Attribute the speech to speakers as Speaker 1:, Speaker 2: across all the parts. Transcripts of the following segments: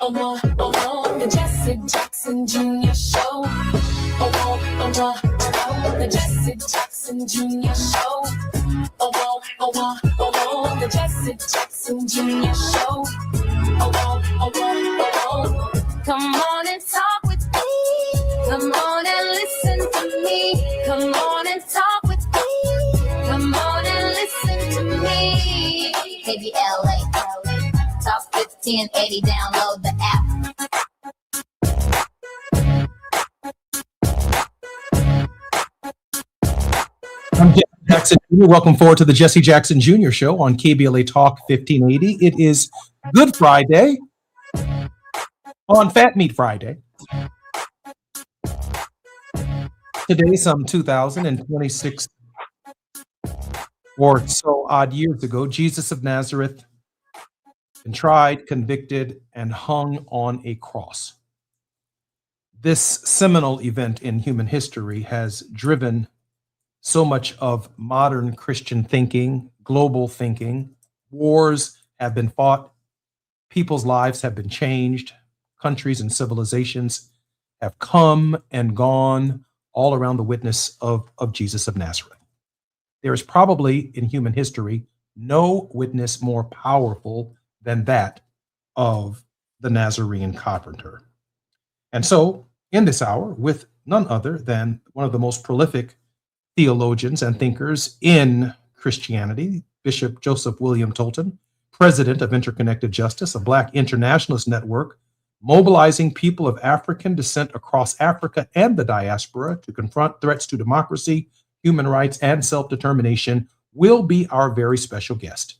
Speaker 1: The Jesse Jackson Jr. Show. The Jesse Jackson Jr. Show. Come on and talk with me. Come on and listen to me. Come on and talk with me. Come on and listen to me. KBLA, Talk 1580, download the app.
Speaker 2: I'm Jesse Jackson Jr. Welcome forward to the Jesse Jackson Jr. Show on KBLA Talk 1580. It is Good Friday on Fat Meat Friday. Today, some 2026 or so odd years ago, Jesus of Nazareth been tried, convicted, and hung on a cross. This seminal event in human history has driven so much of modern Christian thinking, global thinking. Wars have been fought, people's lives have been changed, countries and civilizations have come and gone all around the witness of Jesus of Nazareth. There is probably in human history no witness more powerful than that of the Nazarene carpenter. And so, in this hour, with none other than one of the most prolific theologians and thinkers in Christianity, Bishop Joseph William Tolton, president of Interconnected Justice, a Black internationalist network mobilizing people of African descent across Africa and the diaspora to confront threats to democracy, human rights, and self-determination, will be our very special guest.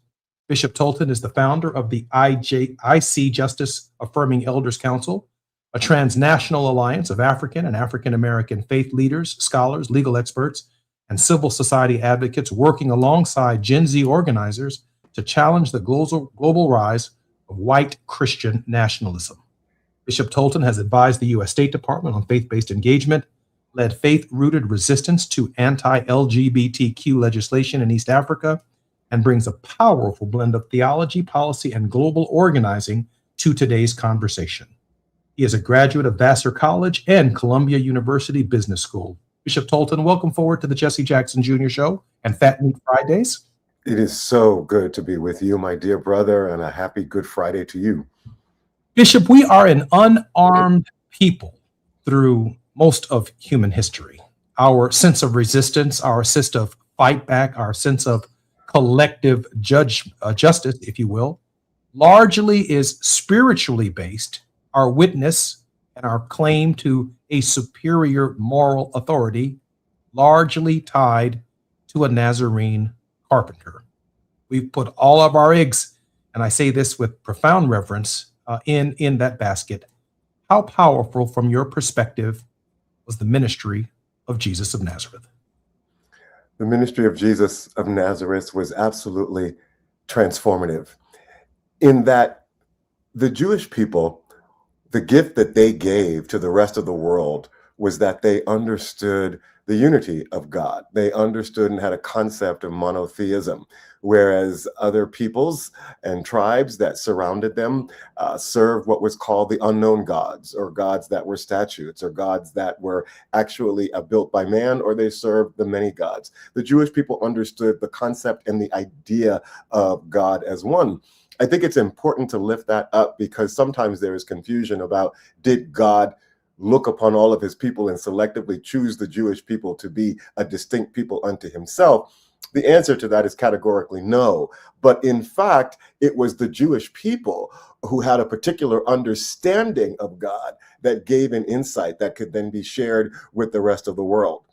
Speaker 2: Bishop Tolton is the founder of the IC Justice Affirming Elders Council, a transnational alliance of African and African American faith leaders, scholars, legal experts, and civil society advocates working alongside Gen Z organizers to challenge the global rise of white Christian nationalism. Bishop Tolton has advised the U.S. State Department on faith-based engagement, led faith-rooted resistance to anti-LGBTQ legislation in East Africa, and brings a powerful blend of theology, policy, and global organizing to today's conversation. He is a graduate of Vassar College and Columbia University Business School. Bishop Tolton, welcome forward to the Jesse Jackson Jr. Show and Fat Meat Fridays.
Speaker 3: It is so good to be with you, my dear brother, and a happy Good Friday to you.
Speaker 2: Bishop, we are an unarmed people through most of human history. Our sense of resistance, our sense of fight back, our sense of collective justice, if you will, largely is spiritually based. Our witness and our claim to a superior moral authority largely tied to a Nazarene carpenter. We've put all of our eggs, and I say this with profound reverence, in that basket. How powerful, from your perspective, was the ministry of Jesus of Nazareth?
Speaker 3: The ministry of Jesus of Nazareth was absolutely transformative in that the Jewish people, the gift that they gave to the rest of the world was that they understood the unity of God. They understood and had a concept of monotheism, whereas other peoples and tribes that surrounded them served what was called the unknown gods, or gods that were statues, or gods that were actually built by man, or they served the many gods. The Jewish people understood the concept and the idea of God as one. I think it's important to lift that up because sometimes there is confusion about, did God look upon all of his people and selectively choose the Jewish people to be a distinct people unto himself? The answer to that is categorically no. But in fact, it was the Jewish people who had a particular understanding of God that gave an insight that could then be shared with the rest of the world.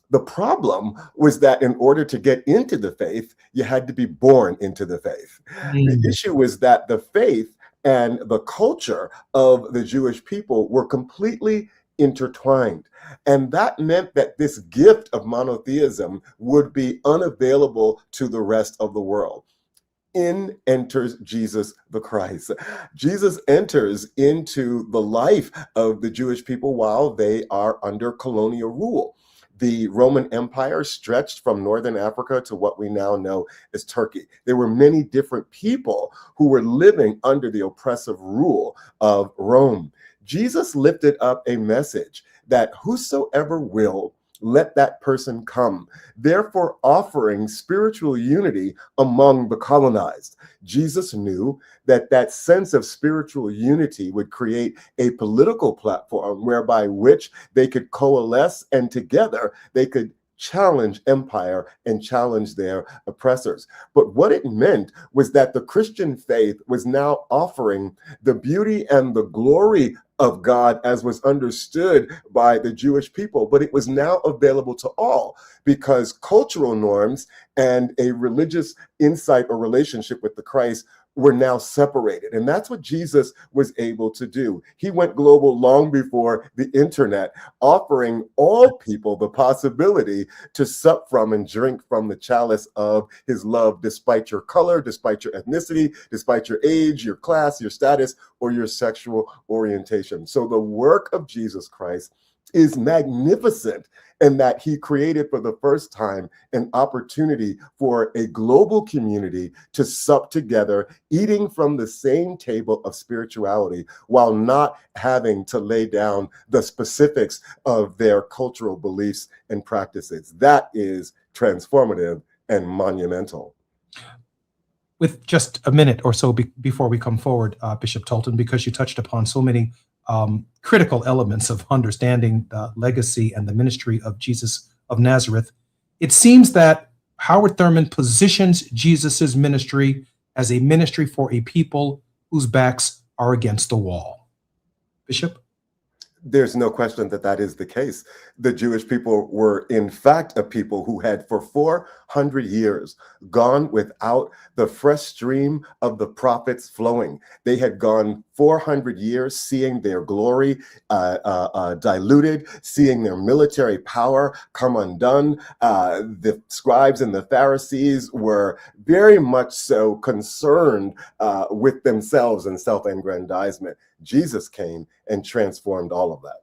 Speaker 3: The problem was that in order to get into the faith, you had to be born into the faith. The issue was that the faith and the culture of the Jewish people were completely intertwined. And that meant that this gift of monotheism would be unavailable to the rest of the world. In enters Jesus the Christ. Jesus enters into the life of the Jewish people while they are under colonial rule. The Roman Empire stretched from northern Africa to what we now know as Turkey. There were many different people who were living under the oppressive rule of Rome. Jesus lifted up a message that whosoever will, let that person come, therefore offering spiritual unity among the colonized. Jesus knew that that sense of spiritual unity would create a political platform whereby which they could coalesce, and together they could challenge empire and challenge their oppressors. But what it meant was that the Christian faith was now offering the beauty and the glory of God as was understood by the Jewish people, but it was now available to all because cultural norms and a religious insight or relationship with the Christ were now separated. And that's what Jesus was able to do. He went global long before the internet, offering all people the possibility to sup from and drink from the chalice of his love, despite your color, despite your ethnicity, despite your age, your class, your status, or your sexual orientation. So the work of Jesus Christ is magnificent in that he created for the first time an opportunity for a global community to sup together, eating from the same table of spirituality while not having to lay down the specifics of their cultural beliefs and practices. That is transformative and monumental.
Speaker 2: With just a minute or so before we come forward, Bishop Tolton, because you touched upon so many critical elements of understanding the legacy and the ministry of Jesus of Nazareth, it seems that Howard Thurman positions Jesus's ministry as a ministry for a people whose backs are against the wall. Bishop?
Speaker 3: There's no question that that is the case. the Jewish people were in fact a people who had for 400 years gone without the fresh stream of the prophets flowing. They had gone 400 years seeing their glory diluted, seeing their military power come undone. The scribes and the Pharisees were very much so concerned with themselves and self-aggrandizement. Jesus came and transformed all of that.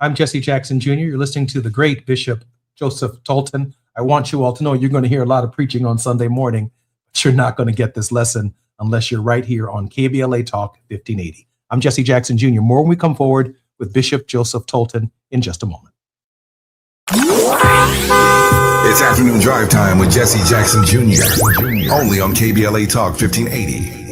Speaker 2: I'm Jesse Jackson Jr. You're listening to the great Bishop Joseph Tolton. I want you all to know you're going to hear a lot of preaching on Sunday morning, but you're not going to get this lesson unless you're right here on KBLA Talk 1580. I'm Jesse Jackson Jr. More when we come forward with Bishop Joseph Tolton in just a moment.
Speaker 4: It's afternoon drive time with Jesse Jackson Jr. Only on KBLA Talk 1580.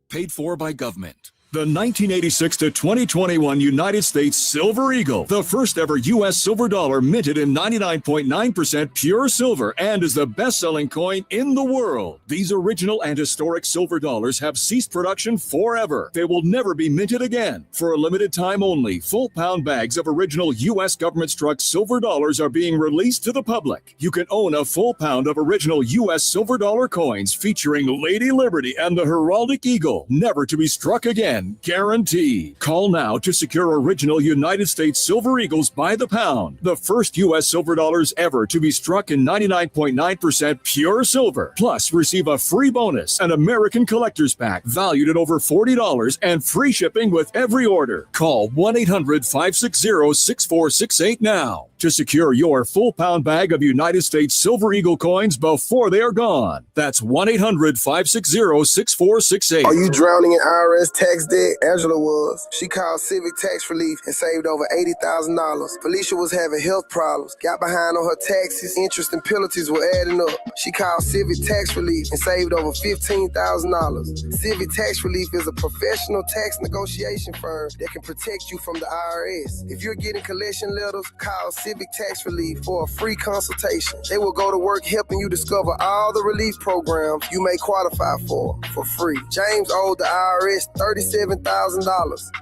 Speaker 5: Paid for by government. The 1986 to 2021 United States Silver Eagle, the first ever U.S. silver dollar minted in 99.9% pure silver and is the best-selling coin in the world. These original and historic silver dollars have ceased production forever. They will never be minted again. For a limited time only, full-pound bags of original U.S. government-struck silver dollars are being released to the public. You can own a full pound of original U.S. silver dollar coins featuring Lady Liberty and the heraldic eagle, never to be struck again. Guaranteed. Call now to secure original United States Silver Eagles by the pound. The first U.S. silver dollars ever to be struck in 99.9% pure silver. Plus, receive a free bonus, an American Collector's Pack valued at over $40 and free shipping with every order. Call 1-800-560-6468 now to secure your full pound bag of United States Silver Eagle coins before they are gone. That's 1-800-560-6468.
Speaker 6: Are you drowning in IRS tax debt? Angela was. She called Civic Tax Relief and saved over $80,000. Felicia was having health problems, got behind on her taxes, interest and penalties were adding up. She called Civic Tax Relief and saved over $15,000. Civic Tax Relief is a professional tax negotiation firm that can protect you from the IRS. If you're getting collection letters, call Civic Tax Relief for a free consultation. They will go to work helping you discover all the relief programs you may qualify for free. James owed the IRS $37,000.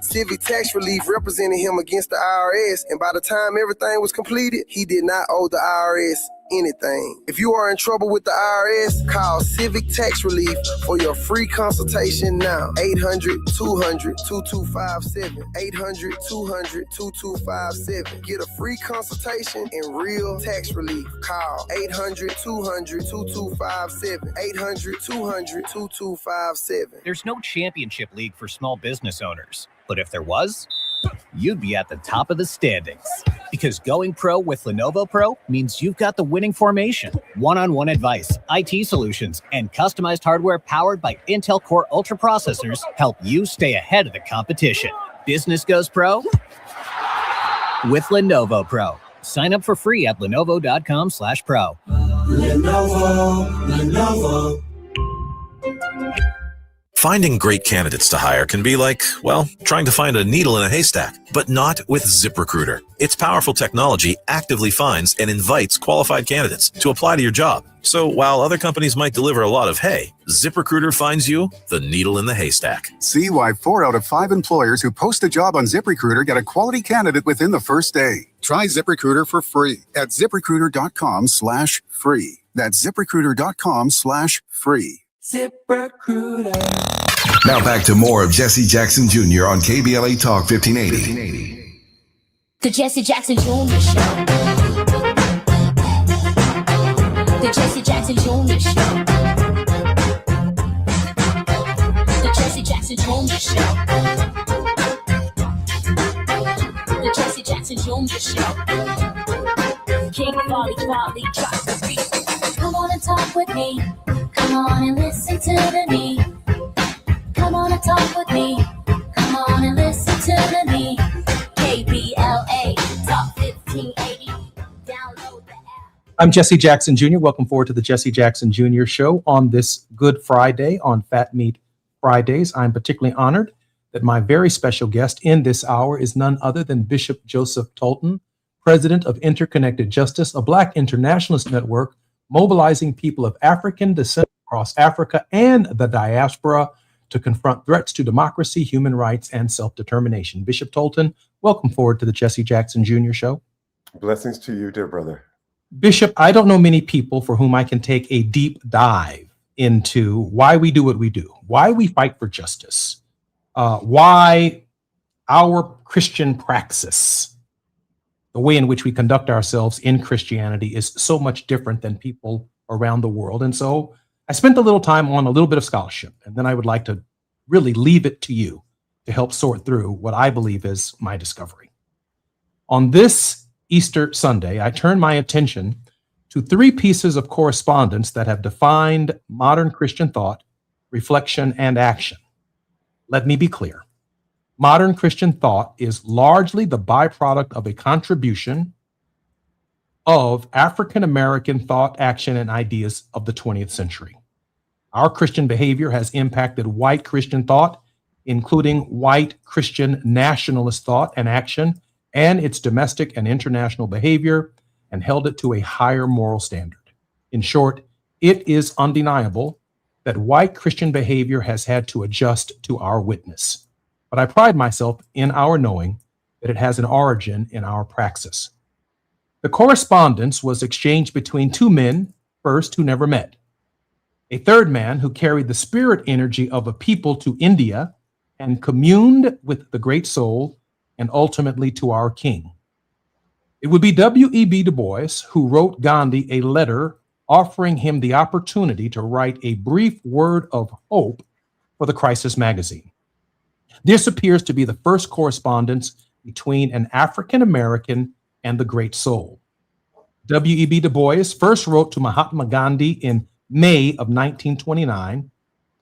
Speaker 6: Civic Tax Relief represented him against the IRS, and by the time everything was completed, he did not owe the IRS anything. If you are in trouble with the IRS, call Civic Tax Relief for your free consultation now. 800-200-2257. 800-200-2257. Get a free consultation and real tax relief. Call 800-200-2257. 800-200-2257.
Speaker 7: There's no championship league for small business owners, but if there was, you'd be at the top of the standings. Because going pro with Lenovo Pro means you've got the winning formation, one-on-one advice, IT solutions, and customized hardware powered by Intel Core Ultra processors help you stay ahead of the competition. Business goes pro with Lenovo Pro. Sign up for free at lenovo.com/pro.
Speaker 8: Lenovo.
Speaker 9: Finding great candidates to hire can be like, well, trying to find a needle in a haystack, but not with ZipRecruiter. Its powerful technology actively finds and invites qualified candidates to apply to your job. So while other companies might deliver a lot of hay, ZipRecruiter finds you the needle in the haystack.
Speaker 10: See why 4 out of 5 employers who post a job on ZipRecruiter get a quality candidate within the first day. Try ZipRecruiter for free at ZipRecruiter.com/free. That's ZipRecruiter.com/free.
Speaker 8: ZipRecruiter.
Speaker 4: Now back to more of Jesse Jackson Jr. on KBLA Talk 1580.
Speaker 1: The Jesse Jackson Jr. Show. The Jesse Jackson Jr. Show. The Jesse Jackson Jr. Show. The Jesse Jackson Jr. Show. King Quality, drop the beat. Come on and talk with me. Come on and listen to the me. Come on and talk with me. Come on and listen to the me. KBLA Talk 1580. Download the app.
Speaker 2: I'm Jesse Jackson Jr. Welcome forward to the Jesse Jackson Jr. Show on this Good Friday, on Fat Meat Fridays. I'm particularly honored that my very special guest in this hour is none other than Bishop Joseph Tolton, president of Interconnected Justice, a Black internationalist network mobilizing people of African descent across Africa and the diaspora to confront threats to democracy, human rights, and self-determination. Bishop Tolton, welcome forward to the Jesse Jackson Jr. Show.
Speaker 3: Blessings to you, dear brother.
Speaker 2: Bishop, I don't know many people for whom I can take a deep dive into why we do what we do, why we fight for justice, why our Christian praxis, the way in which we conduct ourselves in Christianity, is so much different than people around the world. And so I spent a little time on a little bit of scholarship, and then I would like to really leave it to you to help sort through what I believe is my discovery. On this Easter Sunday, I turn my attention to 3 pieces of correspondence that have defined modern Christian thought, reflection, and action. Let me be clear. Modern Christian thought is largely the byproduct of a contribution of African American thought, action, and ideas of the 20th century. Our Christian behavior has impacted white Christian thought, including white Christian nationalist thought and action, and its domestic and international behavior, and held it to a higher moral standard. In short, it is undeniable that white Christian behavior has had to adjust to our witness. But I pride myself in our knowing that it has an origin in our praxis. The correspondence was exchanged between 2 men, first, who never met. A third man who carried the spirit energy of a people to India and communed with the great soul and ultimately to our king. It would be W.E.B. Du Bois who wrote Gandhi a letter offering him the opportunity to write a brief word of hope for the Crisis magazine. This appears to be the first correspondence between an African American and the great soul. W.E.B. Du Bois first wrote to Mahatma Gandhi in May of 1929.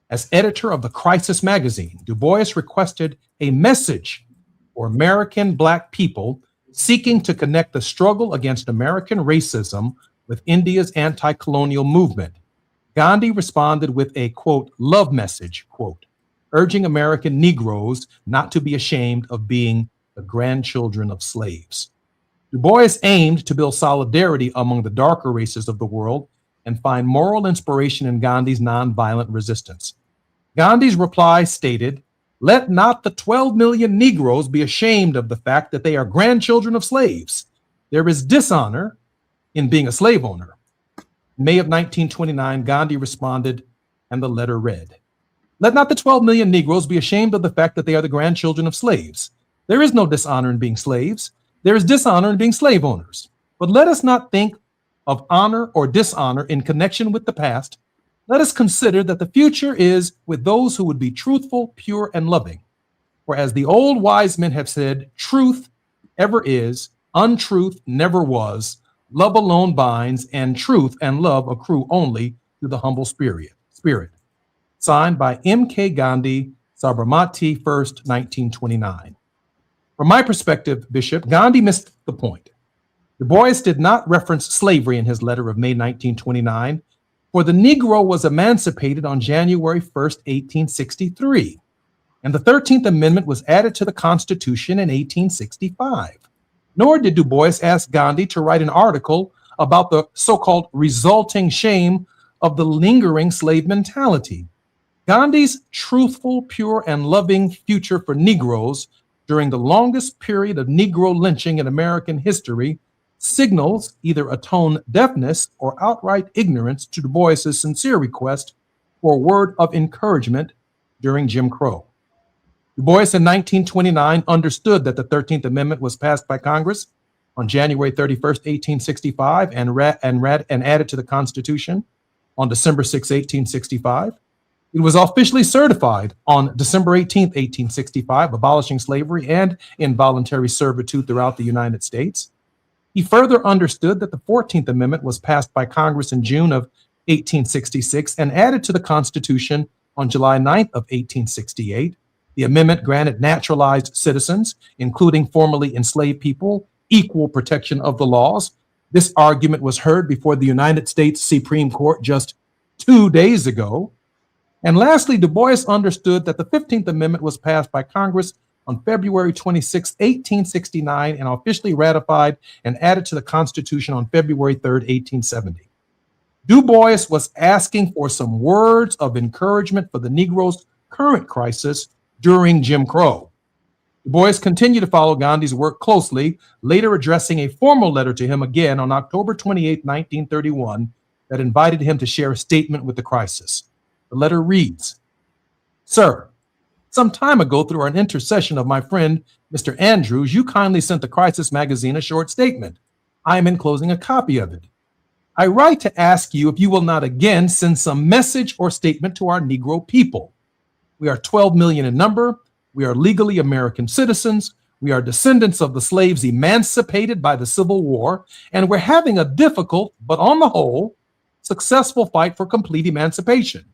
Speaker 2: As editor of the Crisis magazine, Du Bois requested a message for American Black people seeking to connect the struggle against American racism with India's anti-colonial movement. Gandhi responded with a, quote, love message, quote, urging American Negroes not to be ashamed of being the grandchildren of slaves. Du Bois aimed to build solidarity among the darker races of the world and find moral inspiration in Gandhi's nonviolent resistance. Gandhi's reply stated, let not the 12 million Negroes be ashamed of the fact that they are grandchildren of slaves. There is dishonor in being a slave owner. In May of 1929, Gandhi responded, and the letter read, let not the 12 million Negroes be ashamed of the fact that they are the grandchildren of slaves. There is no dishonor in being slaves. There is dishonor in being slave owners. But let us not think of honor or dishonor in connection with the past. Let us consider that the future is with those who would be truthful, pure, and loving. For as the old wise men have said, truth ever is, untruth never was, love alone binds, and truth and love accrue only to the humble spirit. Signed by M.K. Gandhi, Sabarmati, 1st, 1929. From my perspective, Bishop, Gandhi missed the point. Du Bois did not reference slavery in his letter of May 1929, for the Negro was emancipated on January 1st, 1863, and the 13th Amendment was added to the Constitution in 1865. Nor did Du Bois ask Gandhi to write an article about the so-called resulting shame of the lingering slave mentality. Gandhi's truthful, pure, and loving future for Negroes during the longest period of Negro lynching in American history signals either a tone deafness or outright ignorance to Du Bois's sincere request for a word of encouragement during Jim Crow. Du Bois in 1929 understood that the 13th Amendment was passed by Congress on January 31st, 1865, and added to the Constitution on December 6, 1865. It was officially certified on December 18, 1865, abolishing slavery and involuntary servitude throughout the United States. He further understood that the 14th Amendment was passed by Congress in June of 1866 and added to the Constitution on July 9th of 1868. The amendment granted naturalized citizens, including formerly enslaved people, equal protection of the laws. This argument was heard before the United States Supreme Court just 2 days ago. And lastly, Du Bois understood that the 15th Amendment was passed by Congress on February 26, 1869, and officially ratified and added to the Constitution on February 3, 1870. Du Bois was asking for some words of encouragement for the Negroes current crisis during Jim Crow. Du Bois continued to follow Gandhi's work closely, later addressing a formal letter to him again on October 28, 1931, that invited him to share a statement with the crisis. The letter reads, "Sir, some time ago, through an intercession of my friend, Mr. Andrews, you kindly sent the Crisis magazine a short statement. I am enclosing a copy of it. I write to ask you if you will not again send some message or statement to our Negro people. We are 12 million in number. We are legally American citizens. We are descendants of the slaves emancipated by the Civil War, and we're having a difficult, but on the whole, successful fight for complete emancipation.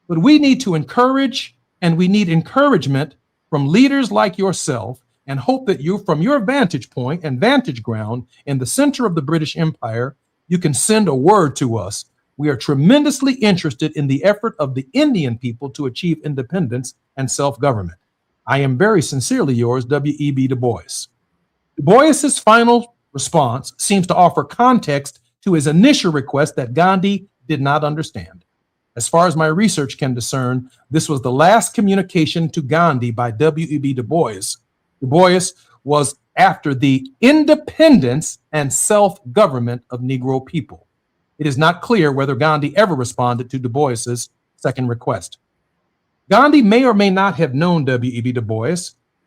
Speaker 2: But we need to encourage, and we need encouragement from leaders like yourself, and hope that you, from your vantage point and vantage ground in the center of the British Empire, you can send a word to us. We are tremendously interested in the effort of the Indian people to achieve independence and self-government. I am very sincerely yours, W.E.B. Du Bois." Du Bois's final response seems to offer context to his initial request that Gandhi did not understand. As far as my research can discern, this was the last communication to Gandhi by W.E.B. Du Bois. Du Bois was after the independence and self-government of Negro people. It is not clear whether Gandhi ever responded to Du Bois's second request. Gandhi may or may not have known W.E.B. Du Bois,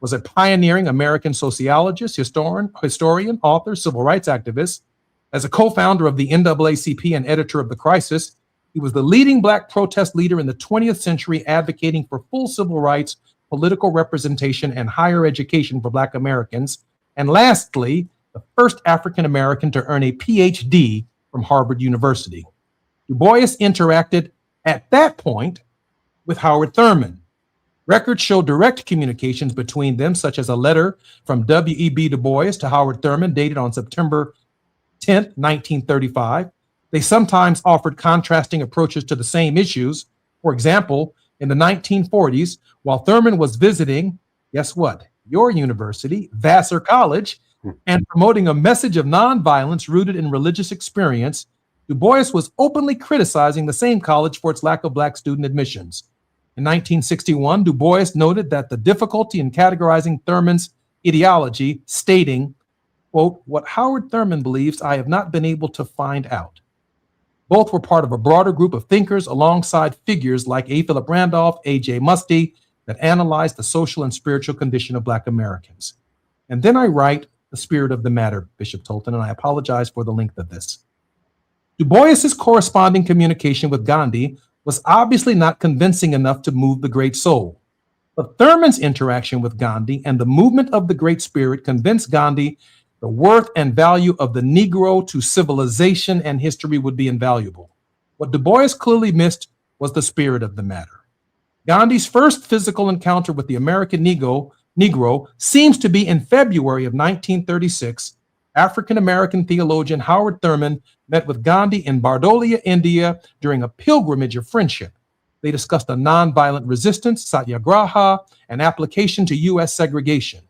Speaker 2: was a pioneering American sociologist, historian, author, civil rights activist. As a co-founder of the NAACP and editor of The Crisis, he was the leading Black protest leader in the 20th century, advocating for full civil rights, political representation, and higher education for Black Americans. And lastly, the first African American to earn a PhD from Harvard University. Du Bois interacted at that point with Howard Thurman. Records show direct communications between them, such as a letter from W.E.B. Du Bois to Howard Thurman dated on September 10, 1935. They sometimes offered contrasting approaches to the same issues. For example, in the 1940s, while Thurman was visiting, guess what? Your university, Vassar College, and promoting a message of nonviolence rooted in religious experience, Du Bois was openly criticizing the same college for its lack of Black student admissions. In 1961, Du Bois noted that the difficulty in categorizing Thurman's ideology, stating, quote, "What Howard Thurman believes, I have not been able to find out." Both were part of a broader group of thinkers alongside figures like A. Philip Randolph, A.J. Muste, that analyzed the social and spiritual condition of Black Americans. And then I write the spirit of the matter, Bishop Tolton, and I apologize for the length of this. Du Bois's corresponding communication with Gandhi was obviously not convincing enough to move the great soul. But Thurman's interaction with Gandhi and the movement of the Great Spirit convinced Gandhi the worth and value of the Negro to civilization and history would be invaluable. What Du Bois clearly missed was the spirit of the matter. Gandhi's first physical encounter with the American Negro seems to be in February of 1936. African-American theologian Howard Thurman met with Gandhi in Bardolia, India, during a pilgrimage of friendship. They discussed a nonviolent resistance, satyagraha, and application to U.S. segregation.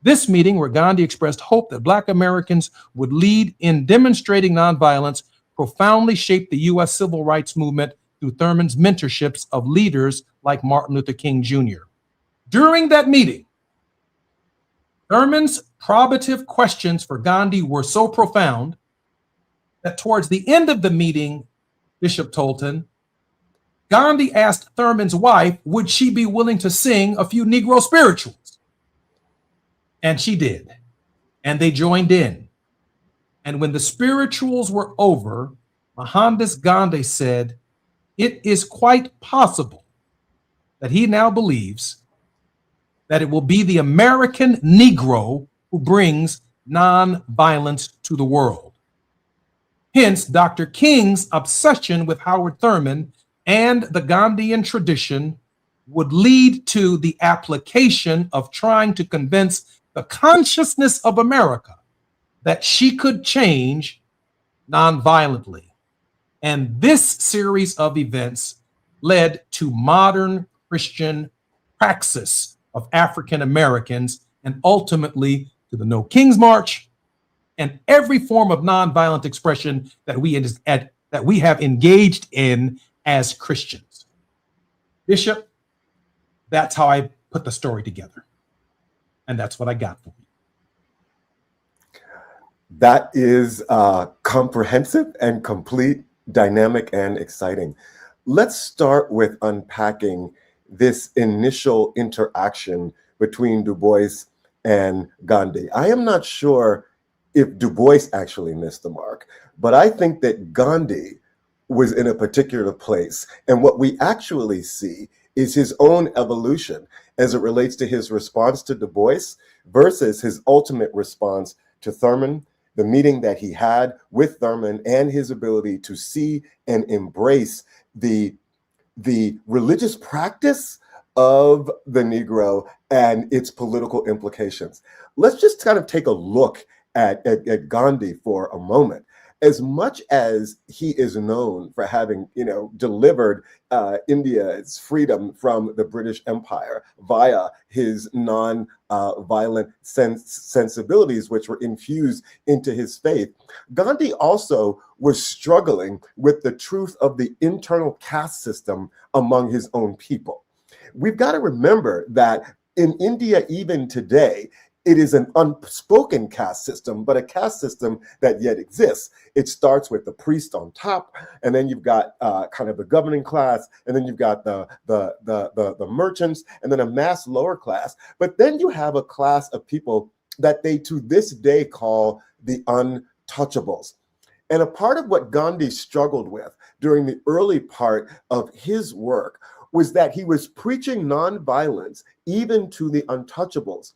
Speaker 2: This meeting, where Gandhi expressed hope that Black Americans would lead in demonstrating nonviolence, profoundly shaped the U.S. civil rights movement through Thurman's mentorships of leaders like Martin Luther King Jr. During that meeting, Thurman's probative questions for Gandhi were so profound that towards the end of the meeting, Bishop Tolton, Gandhi asked Thurman's wife, would she be willing to sing a few Negro spirituals? And she did. And they joined in. And when the spirituals were over, Mohandas Gandhi said, it is quite possible that he now believes that it will be the American Negro who brings nonviolence to the world. Hence, Dr. King's obsession with Howard Thurman and the Gandhian tradition would lead to the application of trying to convince the consciousness of America that she could change nonviolently. And this series of events led to modern Christian praxis of African Americans and ultimately to the No King's March and every form of nonviolent expression that we have engaged in as Christians. Bishop, That's how I put the story together. And that's what I got for you.
Speaker 3: That is comprehensive and complete, dynamic and exciting. Let's start with unpacking this initial interaction between Du Bois and Gandhi. I am not sure if Du Bois actually missed the mark, but I think that Gandhi was in a particular place. And what we actually see is his own evolution as it relates to his response to Du Bois versus his ultimate response to Thurman, the meeting that he had with Thurman, and his ability to see and embrace the religious practice of the Negro and its political implications. Let's just kind of take a look at Gandhi for a moment. As much as he is known for having, delivered India its freedom from the British Empire via his non-violent sensibilities, which were infused into his faith, Gandhi also was struggling with the truth of the internal caste system among his own people. We've got to remember that in India, even today, it is an unspoken caste system, but a caste system that yet exists. It starts with the priest on top, and then you've got kind of the governing class, and then you've got the merchants, and then a mass lower class. But then you have a class of people that they to this day call the untouchables. And a part of what Gandhi struggled with during the early part of his work was that he was preaching nonviolence even to the untouchables.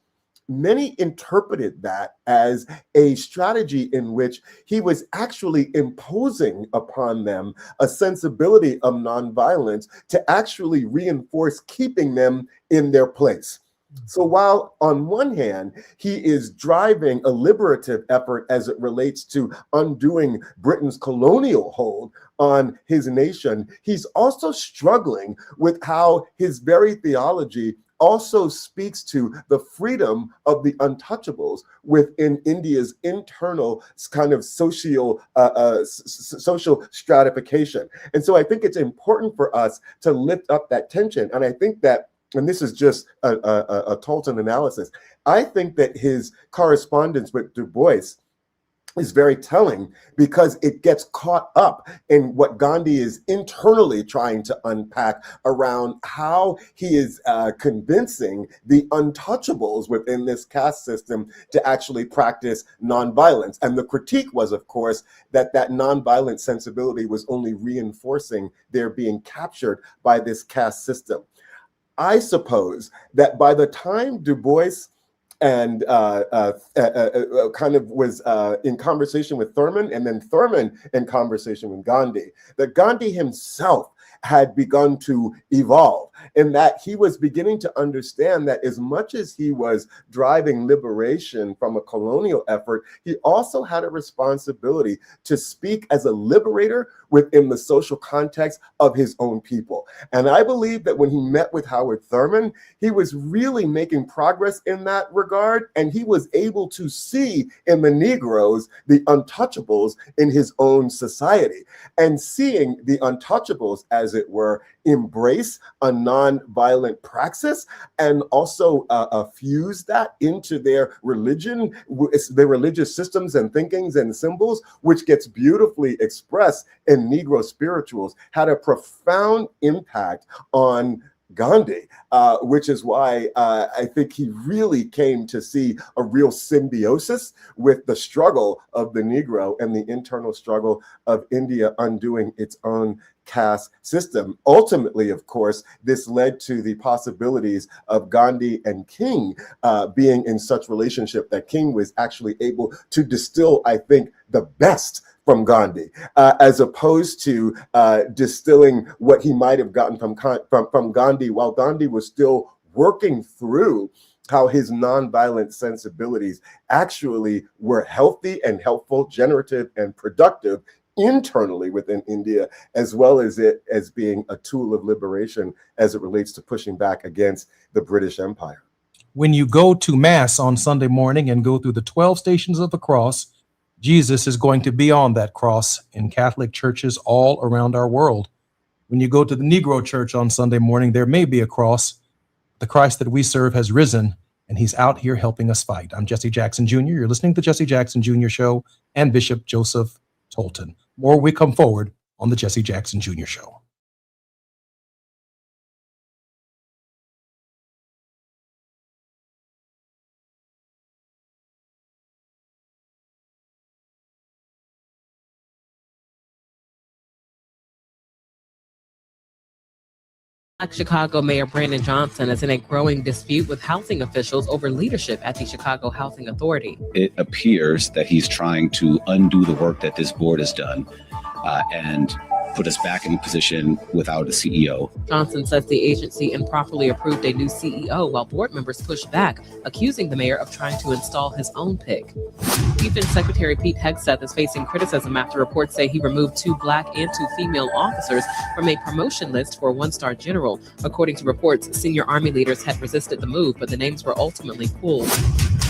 Speaker 3: Many interpreted that as a strategy in which he was actually imposing upon them a sensibility of nonviolence to actually reinforce keeping them in their place. So while on one hand, he is driving a liberative effort as it relates to undoing Britain's colonial hold on his nation, he's also struggling with how his very theology also speaks to the freedom of the untouchables within India's internal kind of social stratification. And so I think it's important for us to lift up that tension. And I think that, and this is just a Tolton analysis, I think that his correspondence with Du Bois is very telling because it gets caught up in what Gandhi is internally trying to unpack around how he is convincing the untouchables within this caste system to actually practice nonviolence. And the critique was, of course, that nonviolent sensibility was only reinforcing their being captured by this caste system. I suppose that by the time Du Bois and kind of was in conversation with Thurman, and then Thurman in conversation with Gandhi, that Gandhi himself had begun to evolve, in that he was beginning to understand that as much as he was driving liberation from a colonial effort, he also had a responsibility to speak as a liberator within the social context of his own people. And I believe that when he met with Howard Thurman, he was really making progress in that regard, and he was able to see in the Negroes the untouchables in his own society, and seeing the untouchables, as it were, embrace a non-violent praxis and also fuse that into their religion, their religious systems and thinkings and symbols, which gets beautifully expressed in Negro spirituals, had a profound impact on Gandhi, which is why I think he really came to see a real symbiosis with the struggle of the Negro and the internal struggle of India undoing its own caste system. Ultimately, of course, this led to the possibilities of Gandhi and King being in such relationship that King was actually able to distill, I think, the best from Gandhi, as opposed to distilling what he might have gotten from Gandhi, while Gandhi was still working through how his nonviolent sensibilities actually were healthy and helpful, generative and productive internally within India, as well as it as being a tool of liberation as it relates to pushing back against the British Empire.
Speaker 2: When you go to Mass on Sunday morning and go through the 12 stations of the cross, Jesus is going to be on that cross in Catholic churches all around our world. When you go to the Negro church on Sunday morning, there may be a cross, The Christ that we serve has risen, and he's out here helping us fight. I'm Jesse Jackson Jr. You're listening to the Jesse Jackson Jr. Show and Bishop Joseph Tolton. More we come forward on the Jesse Jackson Jr. Show.
Speaker 11: Chicago Mayor Brandon Johnson is in a growing dispute with housing officials over leadership at the Chicago Housing Authority.
Speaker 12: It appears that he's trying to undo the work that this board has done and put us back in a position without a CEO.
Speaker 11: Johnson says the agency improperly approved a new CEO while board members pushed back, accusing the mayor of trying to install his own pick. Defense Secretary Pete Hegseth is facing criticism after reports say he removed 2 Black and 2 female officers from a promotion list for a 1-star general. According to reports, senior Army leaders had resisted the move, but the names were ultimately pulled.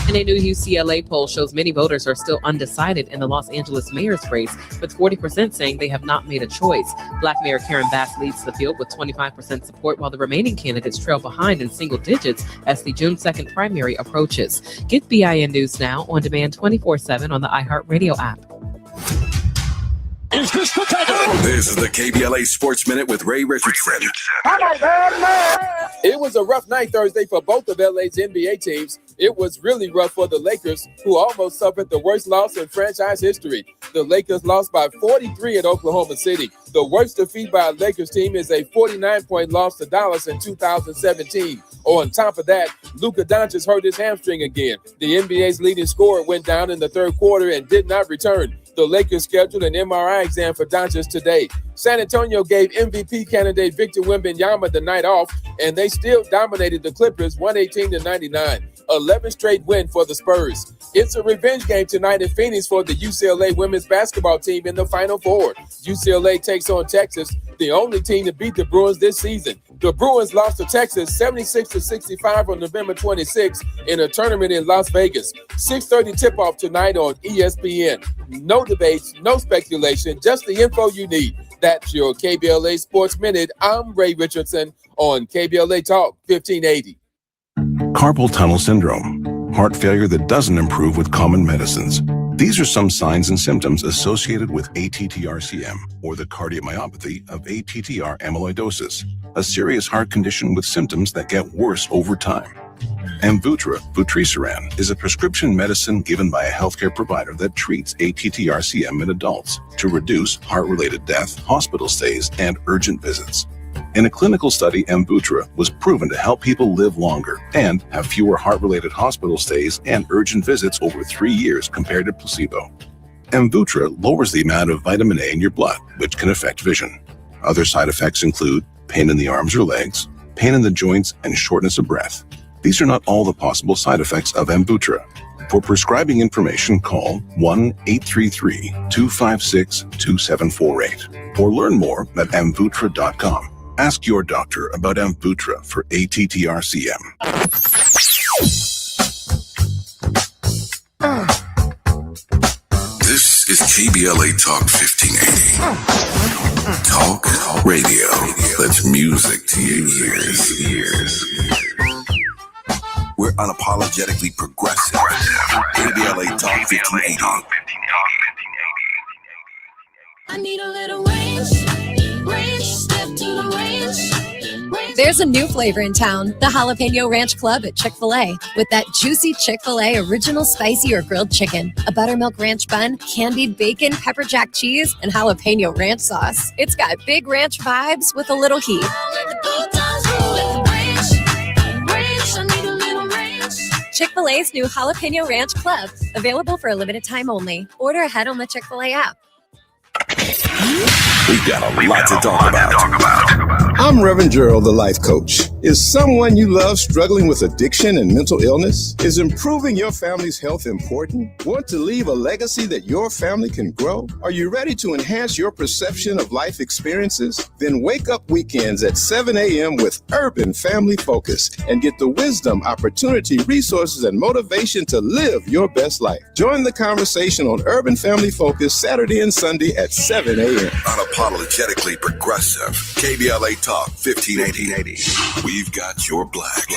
Speaker 11: And a new UCLA poll shows many voters are still undecided in the Los Angeles mayor's race, with 40% saying they have not made a choice. Black Mayor Karen Bass leads the field with 25% support, while the remaining candidates trail behind in single digits as the June 2nd primary approaches. Get BIN News now on demand 24/7 on the iHeartRadio app.
Speaker 4: Is this the tackle? This is the KBLA Sports Minute with Ray Richardson.
Speaker 13: It was a rough night Thursday for both of LA's NBA teams. It was really rough for the Lakers, who almost suffered the worst loss in franchise history. The Lakers lost by 43 at Oklahoma City. The worst defeat by a Lakers team is a 49-point loss to Dallas in 2017. On top of that, Luka Doncic hurt his hamstring again. The NBA's leading scorer went down in the third quarter and did not return. The Lakers scheduled an MRI exam for Doncic today. San Antonio gave MVP candidate Victor Wembanyama the night off, and they still dominated the Clippers 118-99. 11 straight win for the Spurs. It's a revenge game tonight in Phoenix for the UCLA women's basketball team in the Final Four. UCLA takes on Texas, the only team to beat the Bruins this season. The Bruins lost to Texas 76-65 on November 26 in a tournament in Las Vegas. 6:30 tip-off tonight on ESPN. No debates, no speculation, just the info you need. That's your KBLA Sports Minute. I'm Ray Richardson on KBLA Talk 1580.
Speaker 4: Carpal tunnel syndrome, heart failure that doesn't improve with common medicines. These are some signs and symptoms associated with ATTR-CM, or the cardiomyopathy of ATTR amyloidosis, a serious heart condition with symptoms that get worse over time. Amvuttra, vutrisiran, is a prescription medicine given by a healthcare provider that treats ATTR-CM in adults to reduce heart-related death, hospital stays, and urgent visits. In a clinical study, Amvuttra was proven to help people live longer and have fewer heart-related hospital stays and urgent visits over 3 years compared to placebo. Amvuttra lowers the amount of vitamin A in your blood, which can affect vision. Other side effects include pain in the arms or legs, pain in the joints, and shortness of breath. These are not all the possible side effects of Amvuttra. For prescribing information, call 1-833-256-2748 or learn more at amvuttra.com. Ask your doctor about Amvuttra for ATTR-CM. This is KBLA Talk 1580. Talk radio. That's music to your ears. We're unapologetically progressive. KBLA Talk 1580.
Speaker 1: I need a little range, step to the range.
Speaker 14: There's a new flavor in town, the Jalapeno Ranch Club at Chick-fil-A. With that juicy Chick-fil-A original spicy or grilled chicken, a buttermilk ranch bun, candied bacon, pepper jack cheese, and jalapeno ranch sauce. It's got big ranch vibes with a little heat. Chick-fil-A's new Jalapeno Ranch Club, available for a limited time only. Order ahead on the Chick-fil-A app.
Speaker 4: We've got a lot to talk about.
Speaker 15: I'm Reverend Gerald, the life coach. Is someone you love struggling with addiction and mental illness? Is improving your family's health important? Want to leave a legacy that your family can grow? Are you ready to enhance your perception of life experiences? Then wake up weekends at 7 a.m. with Urban Family Focus and get the wisdom, opportunity, resources, and motivation to live your best life. Join the conversation on Urban Family Focus Saturday and Sunday at 7 a.m.
Speaker 4: Unapologetically progressive. KBLA Talk 1580. We We've got your black.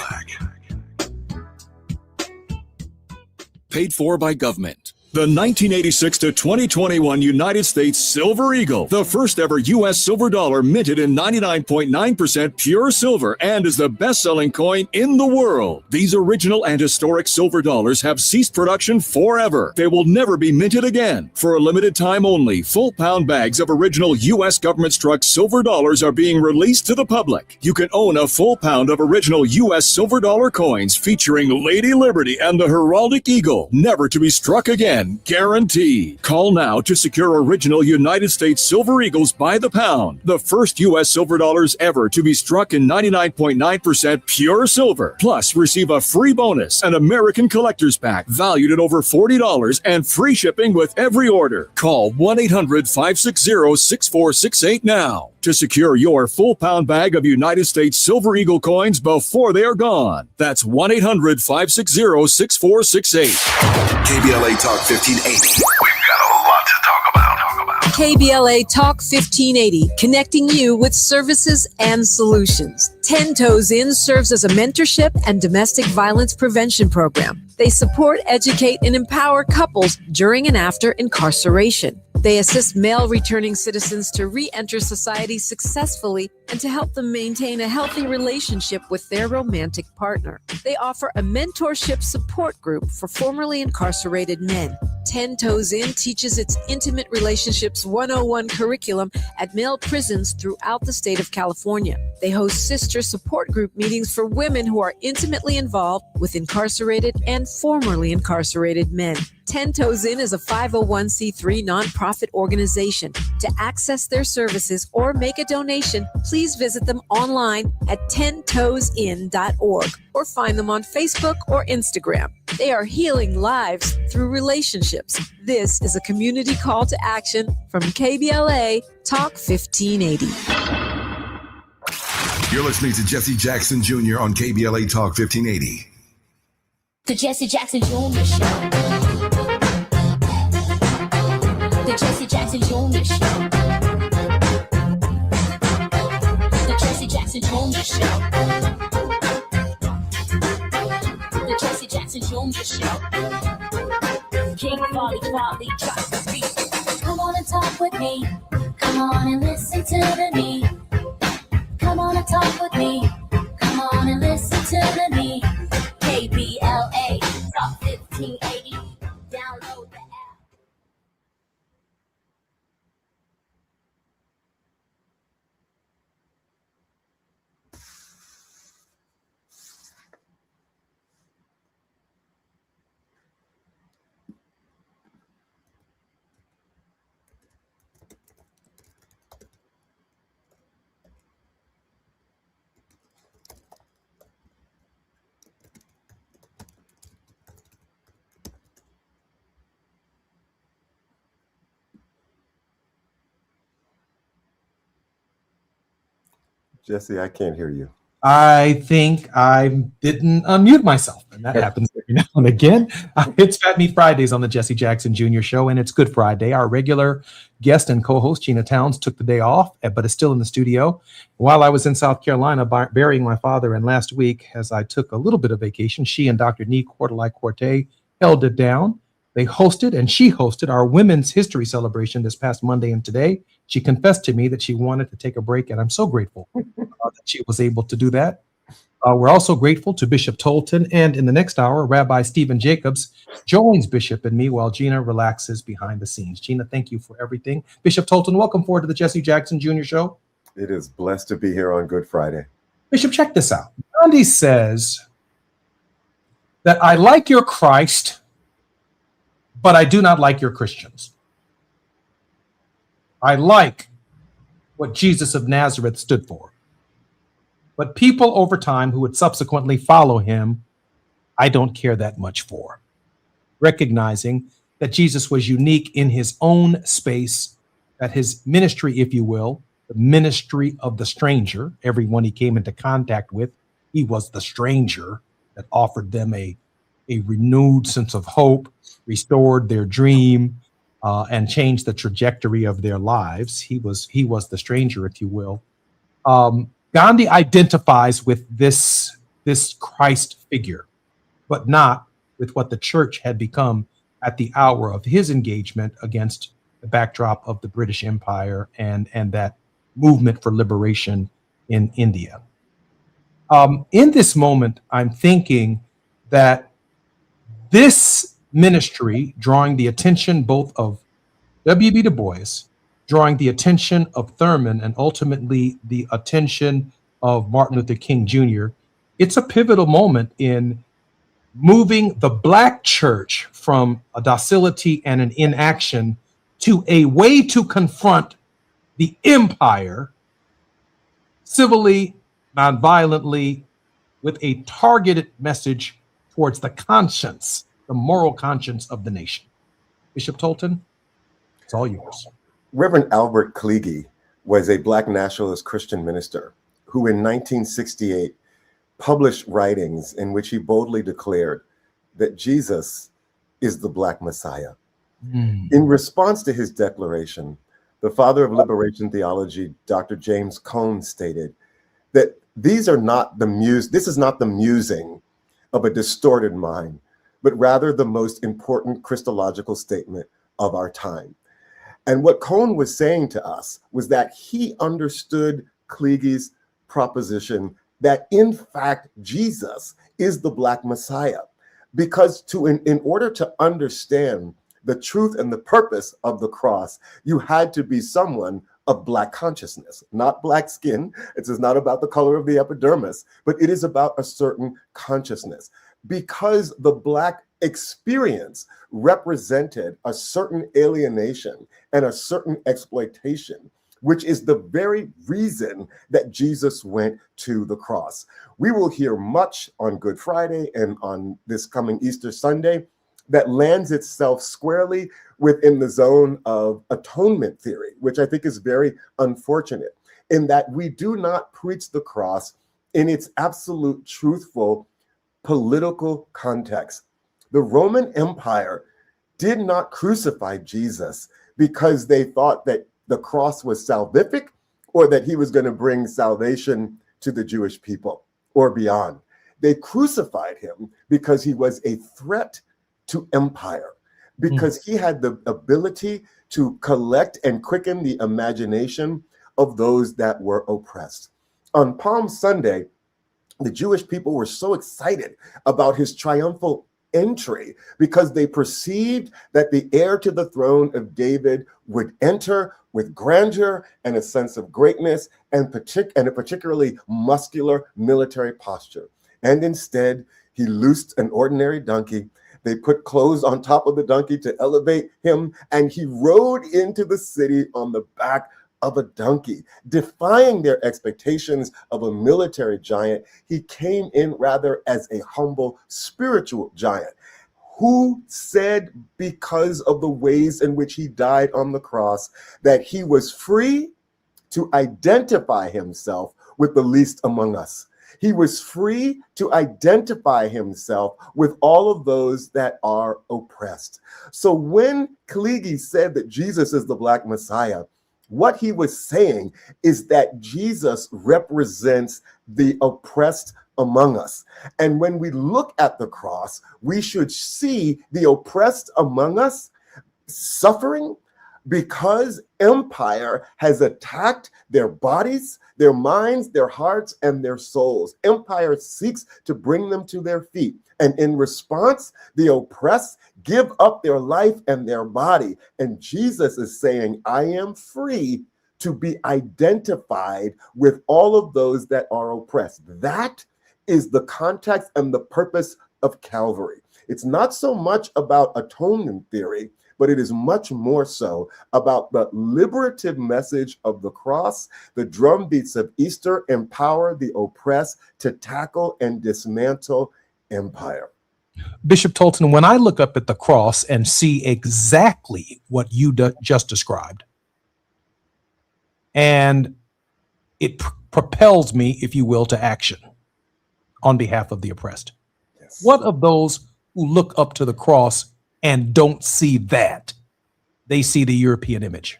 Speaker 5: Paid for by government. The 1986 to 2021 United States Silver Eagle, the first ever U.S. silver dollar minted in 99.9% pure silver and is the best-selling coin in the world. These original and historic silver dollars have ceased production forever. They will never be minted again. For a limited time only, full pound bags of original U.S. government-struck silver dollars are being released to the public. You can own a full pound of original U.S. silver dollar coins featuring Lady Liberty and the heraldic eagle, never to be struck again. Guaranteed. Call now to secure original United States Silver Eagles by the pound, the first U.S. silver dollars ever to be struck in 99.9% pure silver. Plus, receive a free bonus, an American Collector's Pack valued at over $40 and free shipping with every order. Call 1-800-560-6468 now to secure your full pound bag of United States Silver Eagle coins before they are gone. That's 1-800-560-6468.
Speaker 4: KBLA Talk 1580. We've got a lot to talk about.
Speaker 16: KBLA Talk 1580, connecting you with services and solutions. 10 Toes In serves as a mentorship and domestic violence prevention program. They support, educate, and empower couples during and after incarceration. They assist male returning citizens to re-enter society successfully and to help them maintain a healthy relationship with their romantic partner. They offer a mentorship support group for formerly incarcerated men. 10 Toes In teaches its Intimate Relationships 101 curriculum at male prisons throughout the state of California. They host sister support group meetings for women who are intimately involved with incarcerated and formerly incarcerated men. 10 Toes In is a 501c3 nonprofit organization. To access their services or make a donation, please visit them online at 10toesin.org or find them on Facebook or Instagram. They are healing lives through relationships. This is a community call to action from KBLA Talk 1580.
Speaker 4: You're listening to Jesse Jackson Jr. on KBLA Talk 1580.
Speaker 1: The Jesse Jackson Jr. Show. The Jesse Jackson Jr. Show. The Jesse Jackson Jr. Show. The Jesse Jackson Jr. Show. King Volley, drop the beat. Come on and talk with me. Come on and listen to me. Come on and talk with me. Come on and listen to me. KBLA Talk 1580. Download the app.
Speaker 3: Jesse, I can't hear you.
Speaker 2: I think I didn't unmute myself, and that happens every now and again. It's Fat Meat Fridays on the Jesse Jackson Jr. Show, and it's Good Friday. Our regular guest and co-host, Gina Towns, took the day off, but is still in the studio. While I was in South Carolina burying my father, and last week, as I took a little bit of vacation, she and Dr. Nee Quarterly-Corte held it down. They hosted, and she hosted, our Women's History Celebration this past Monday and today. She confessed to me that she wanted to take a break, and I'm so grateful that she was able to do that. We're also grateful to Bishop Tolton, and in the next hour, Rabbi Stephen Jacobs joins Bishop and me while Gina relaxes behind the scenes. Gina, thank you for everything. Bishop Tolton, welcome forward to the Jesse Jackson Jr. Show.
Speaker 3: It is blessed to be here on Good Friday.
Speaker 2: Bishop, check this out. Gandhi says that I like your Christ, but I do not like your Christians. I like what Jesus of Nazareth stood for. But people over time who would subsequently follow him, I don't care that much for. Recognizing that Jesus was unique in his own space, that his ministry, if you will, the ministry of the stranger, everyone he came into contact with, he was the stranger that offered them a renewed sense of hope, restored their dream, and changed the trajectory of their lives. He was the stranger, if you will. Gandhi identifies with this Christ figure, but not with what the church had become at the hour of his engagement against the backdrop of the British Empire and that movement for liberation in India. In this moment, I'm thinking that this ministry, drawing the attention both of W.B. Du Bois, drawing the attention of Thurman, and ultimately the attention of Martin Luther King Jr., it's a pivotal moment in moving the Black church from a docility and an inaction to a way to confront the empire civilly, nonviolently, with a targeted message towards the conscience, the moral conscience of the nation. Bishop Tolton, it's all yours.
Speaker 3: Reverend Albert Klegey was a Black nationalist Christian minister who in 1968 published writings in which he boldly declared that Jesus is the Black Messiah. In response to his declaration, the father of liberation theology, Dr. James Cone, stated that this is not the musing of a distorted mind, but rather the most important Christological statement of our time. And what Cone was saying to us was that he understood Klegey's proposition that in fact Jesus is the Black Messiah, because in order to understand the truth and the purpose of the cross, you had to be someone of Black consciousness, not Black skin. It is not about the color of the epidermis, but it is about a certain consciousness, because the Black experience represented a certain alienation and a certain exploitation, which is the very reason that Jesus went to the cross. We will hear much on Good Friday and on this coming Easter Sunday that lands itself squarely within the zone of atonement theory, which I think is very unfortunate, in that we do not preach the cross in its absolute truthful political context. The Roman Empire did not crucify Jesus because they thought that the cross was salvific or that he was going to bring salvation to the Jewish people or beyond. They crucified him because he was a threat to empire, because he had the ability to collect and quicken the imagination of those that were oppressed. On Palm Sunday, the Jewish people were so excited about his triumphal entry because they perceived that the heir to the throne of David would enter with grandeur and a sense of greatness and a particularly muscular military posture. And instead, he loosed an ordinary donkey. They put clothes on top of the donkey to elevate him, and he rode into the city on the back of a donkey, defying their expectations of a military giant. He came in rather as a humble spiritual giant who said, because of the ways in which he died on the cross, that he was free to identify himself with the least among us. He was free to identify himself with all of those that are oppressed. So when Klegey said that Jesus is the Black Messiah, what he was saying is that Jesus represents the oppressed among us. And when we look at the cross, we should see the oppressed among us suffering because empire has attacked their bodies, their minds, their hearts, and their souls. Empire seeks to bring them to their feet. And in response, the oppressed give up their life and their body. And Jesus is saying, I am free to be identified with all of those that are oppressed. That is the context and the purpose of Calvary. It's not so much about atonement theory, but it is much more so about the liberative message of the cross. The drumbeats of Easter empower the oppressed to tackle and dismantle empire.
Speaker 2: Bishop Tolton, when I look up at the cross and see exactly what you just described, and it propels me, if you will, to action on behalf of the oppressed.
Speaker 3: Yes.
Speaker 2: What of those who look up to the cross and don't see that? They see the European image.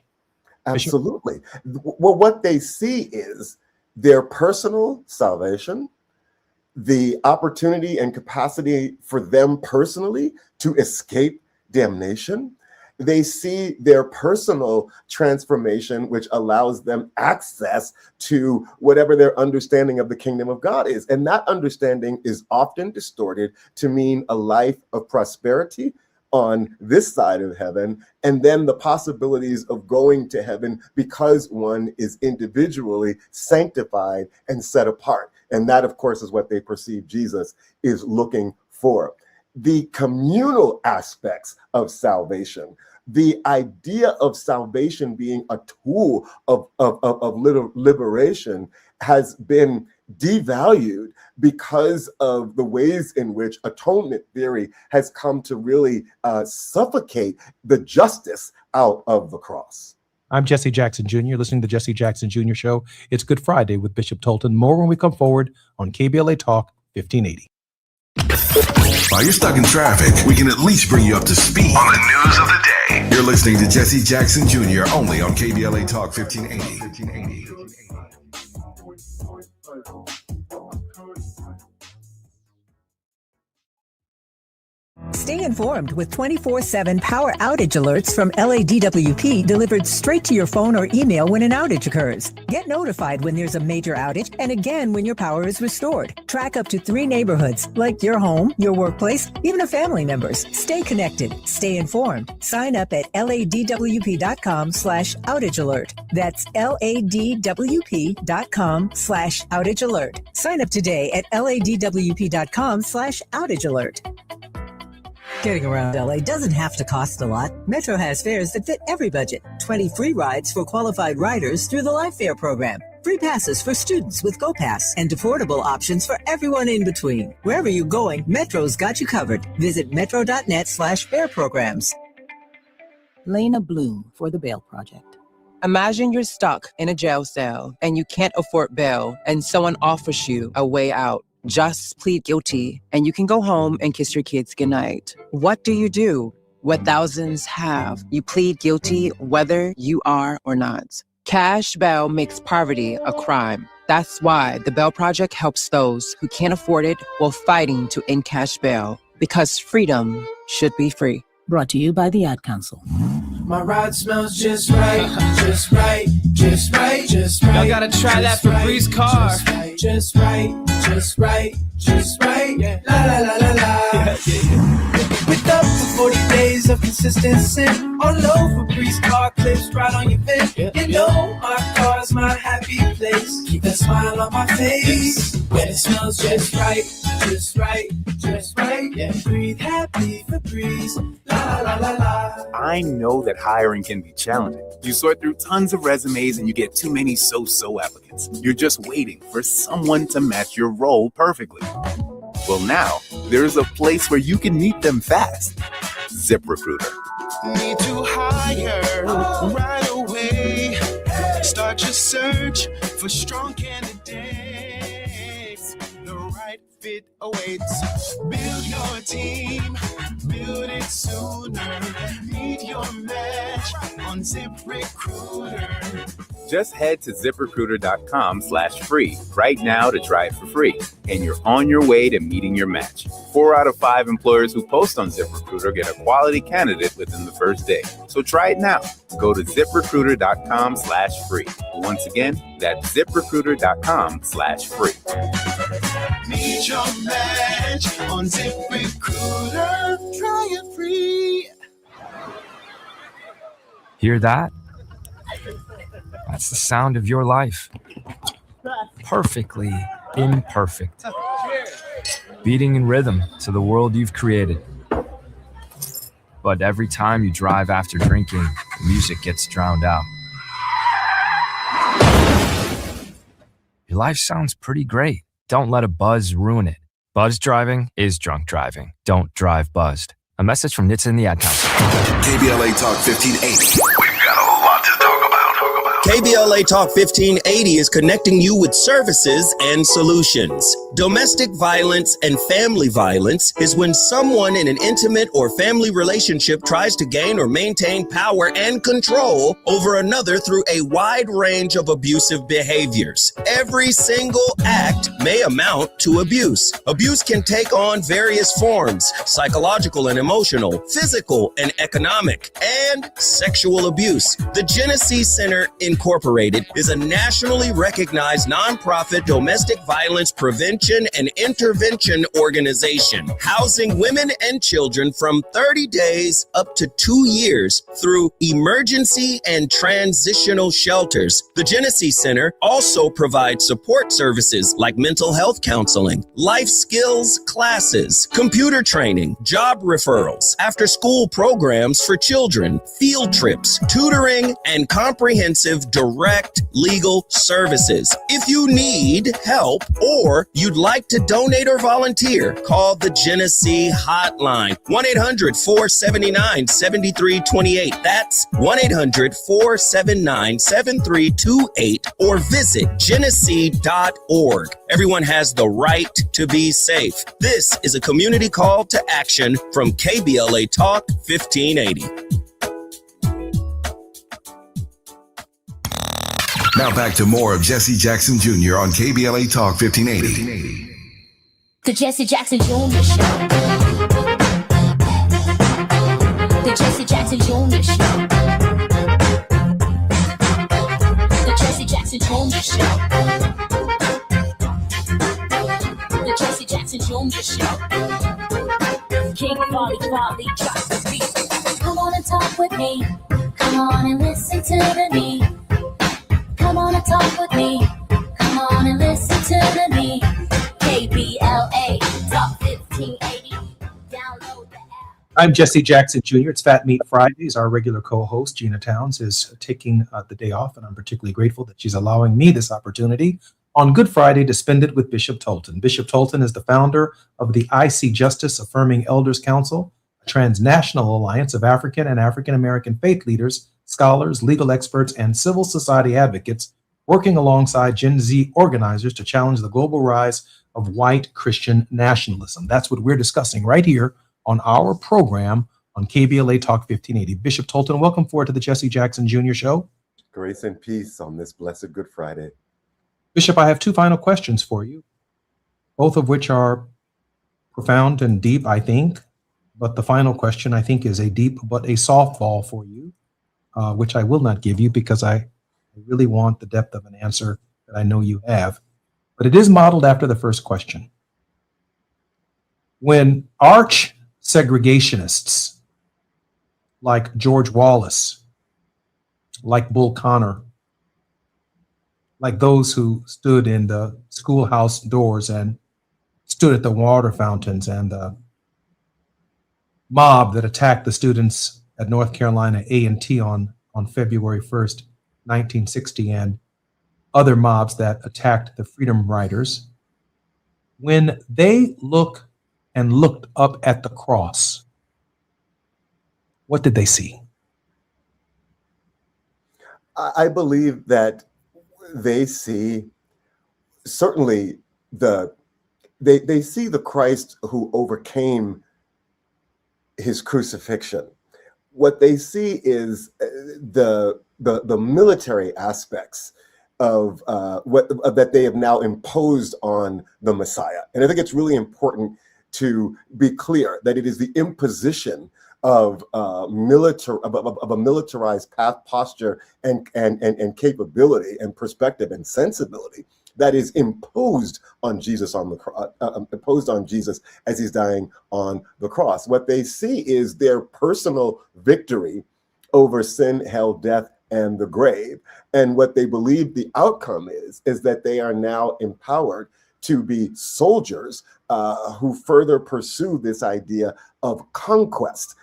Speaker 3: Absolutely. Well, what they see is their personal salvation, the opportunity and capacity for them personally to escape damnation. They see their personal transformation, which allows them access to whatever their understanding of the kingdom of God is. And that understanding is often distorted to mean a life of prosperity on this side of heaven, and then the possibilities of going to heaven because one is individually sanctified and set apart. And that, of course, is what they perceive Jesus is looking for. The communal aspects of salvation, the idea of salvation being a tool of liberation, has been devalued because of the ways in which atonement theory has come to really suffocate the justice out of the cross.
Speaker 2: I'm Jesse Jackson Jr., listening to the Jesse Jackson Jr. Show. It's Good Friday with Bishop Tolton. More when we come forward on KBLA Talk 1580.
Speaker 4: While you're stuck in traffic, we can at least bring you up to speed on the news of the day. You're listening to Jesse Jackson Jr. only on KBLA Talk 1580.
Speaker 17: Stay informed with 24/7 power outage alerts from LADWP delivered straight to your phone or email when an outage occurs. Get notified when there's a major outage and again when your power is restored. Track up to 3 neighborhoods, like your home, your workplace, even a family member's. Stay connected. Stay informed. Sign up at ladwp.com/outage alert. That's ladwp.com/outage alert. Sign up today at ladwp.com/outage alert. Getting around LA doesn't have to cost a lot. Metro has fares that fit every budget. 20 free rides for qualified riders through the Life Fare program. Free passes for students with GoPass and affordable options for everyone in between. Wherever you're going, Metro's got you covered. Visit metro.net/fare programs.
Speaker 18: Lena Bloom for the Bail Project. Imagine you're stuck in a jail cell and you can't afford bail and someone offers you a way out. Just plead guilty and you can go home and kiss your kids goodnight. What do you do? What thousands have. You plead guilty whether you are or not. Cash bail makes poverty a crime. That's why the Bail Project helps those who can't afford it while fighting to end cash bail. Because freedom should be free.
Speaker 19: Brought to you by the Ad Council.
Speaker 8: My ride smells just right, just right, just right, just right.
Speaker 20: Y'all gotta try that Febreze car.
Speaker 8: Just right, just right, just right. Yeah. La la la la la. With up to 40 days of consistency. All over Febreze car clips right on your vent. You know my car's my happy place. Keep that smile on my face. When it smells just right, just right, just right. Yeah. Breathe happy Febreze. La la la la.
Speaker 21: I know that hiring can be challenging. You sort through tons of resumes and you get too many so-so applicants. You're just waiting for someone to match your role perfectly. Well, now there's a place where you can meet them fast. ZipRecruiter.
Speaker 22: Need to hire right away. Start your search for strong candidates. The right fit awaits. Build your team, build it sooner. Meet your match on ZipRecruiter.
Speaker 21: Just head to ZipRecruiter.com/free right now to try it for free. And you're on your way to meeting your match. 4 out of 5 employers who post on ZipRecruiter get a quality candidate within the first day. So try it now. Go to ZipRecruiter.com/free. Once again, that's ZipRecruiter.com/free.
Speaker 22: Meet your match on ZipRecruiter. Try it free.
Speaker 23: Hear that? That's the sound of your life. Perfectly imperfect. Beating in rhythm to the world you've created. But every time you drive after drinking, the music gets drowned out. Your life sounds pretty great. Don't let a buzz ruin it. Buzz driving is drunk driving. Don't drive buzzed. A message from NHTSA and the Ad Council.
Speaker 4: KBLA Talk 1580. We've got a lot to talk about.
Speaker 6: KBLA Talk 1580 is connecting you with services and solutions. Domestic violence and family violence is when someone in an intimate or family relationship tries to gain or maintain power and control over another through a wide range of abusive behaviors. Every single act may amount to abuse. Abuse can take on various forms: psychological and emotional, physical and economic, and sexual abuse. The Genesee Center Incorporated is a nationally recognized nonprofit domestic violence prevention and intervention organization, housing women and children from 30 days up to 2 years through emergency and transitional shelters. The Genesee Center also provides support services like mental health counseling, life skills classes, computer training, job referrals, after-school programs for children, field trips, tutoring, and comprehensive direct legal services. If you need help or you'd like to donate or volunteer, call the Genesee Hotline, 1-800-479-7328. That's 1-800-479-7328, or visit genesee.org. Everyone has the right to be safe. This is a community call to action from KBLA Talk 1580.
Speaker 7: Now back to more of Jesse Jackson Jr. on KBLA Talk 1580.
Speaker 1: The Jesse Jackson Jr. Show. The Jesse Jackson Jr. Show. The Jesse Jackson Jr. Show. The Jesse Jackson Jr. Show. King Volley, drop the beat. Come on and talk with me. Come on and listen to me. Come on and talk with me. Come on and listen to me. KBLA Talk 1580. Download the app.
Speaker 2: I'm Jesse Jackson Jr. It's Fat Meat Fridays. Our regular co-host, Gina Towns, is taking the day off, and I'm particularly grateful that she's allowing me this opportunity on Good Friday to spend it with Bishop Tolton. Bishop Tolton is the founder of the I See Justice Affirming Elders Council, a transnational alliance of African and African American faith leaders, scholars, legal experts, and civil society advocates working alongside Gen Z organizers to challenge the global rise of white Christian nationalism. That's what we're discussing right here on our program on KBLA Talk 1580. Bishop Tolton, welcome forward to the Jesse Jackson Jr. Show.
Speaker 3: Grace and peace on this blessed Good Friday.
Speaker 2: Bishop, I have two final questions for you, both of which are profound and deep, I think. But the final question, I think, is a deep but a softball for you, which I will not give you because I really want the depth of an answer that I know you have. But it is modeled after the first question. When arch segregationists like George Wallace, like Bull Connor, like those who stood in the schoolhouse doors and stood at the water fountains, and the mob that attacked the students at North Carolina A&T on February 1st, 1960, and other mobs that attacked the Freedom Riders, when they looked up at the cross, what did they see?
Speaker 3: I believe that they see certainly they see the Christ who overcame his crucifixion. What they see is the military aspects of that they have now imposed on the Messiah. And I think it's really important to be clear that it is the imposition of a militarized posture and capability and perspective and sensibility that is imposed on Jesus as he's dying on the cross. What they see is their personal victory over sin, hell, death, and the grave. And what they believe the outcome is that they are now empowered to be soldiers who further pursue this idea of conquest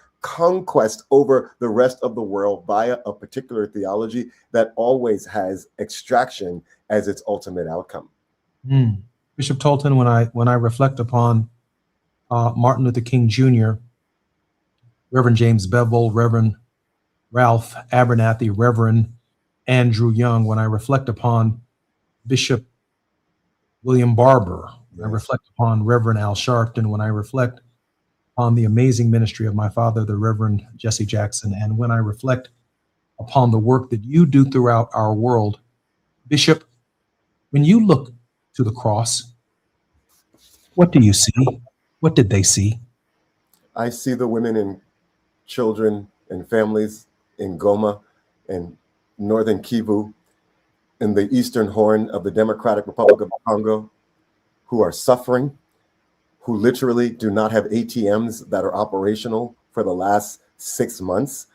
Speaker 3: over the rest of the world via a particular theology that always has extraction as its ultimate outcome.
Speaker 2: Bishop Tolton, when I reflect upon Martin Luther King Jr., Reverend James Bevel, Reverend Ralph Abernathy, Reverend Andrew Young, when I reflect upon Bishop William Barber, when I reflect upon Reverend Al Sharpton, when I reflect on the amazing ministry of my father, the Reverend Jesse Jackson, and when I reflect upon the work that you do throughout our world, Bishop, when you look to the cross, what do you see? What did they see?
Speaker 3: I see the women and children and families in Goma and northern Kivu, in the eastern horn of the Democratic Republic of the Congo, who are suffering, who literally do not have ATMs that are operational for the last 6 months,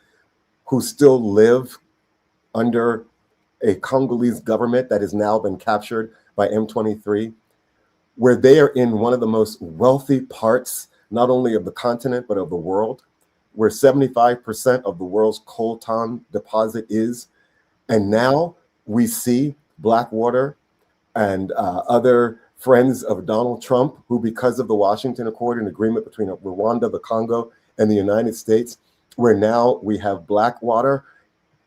Speaker 3: who still live under a Congolese government that has now been captured by M23, where they are in one of the most wealthy parts, not only of the continent, but of the world, where 75% of the world's coltan deposit is. And now we see Blackwater and other friends of Donald Trump, who, because of the Washington Accord, an agreement between Rwanda, the Congo, and the United States, where now we have Blackwater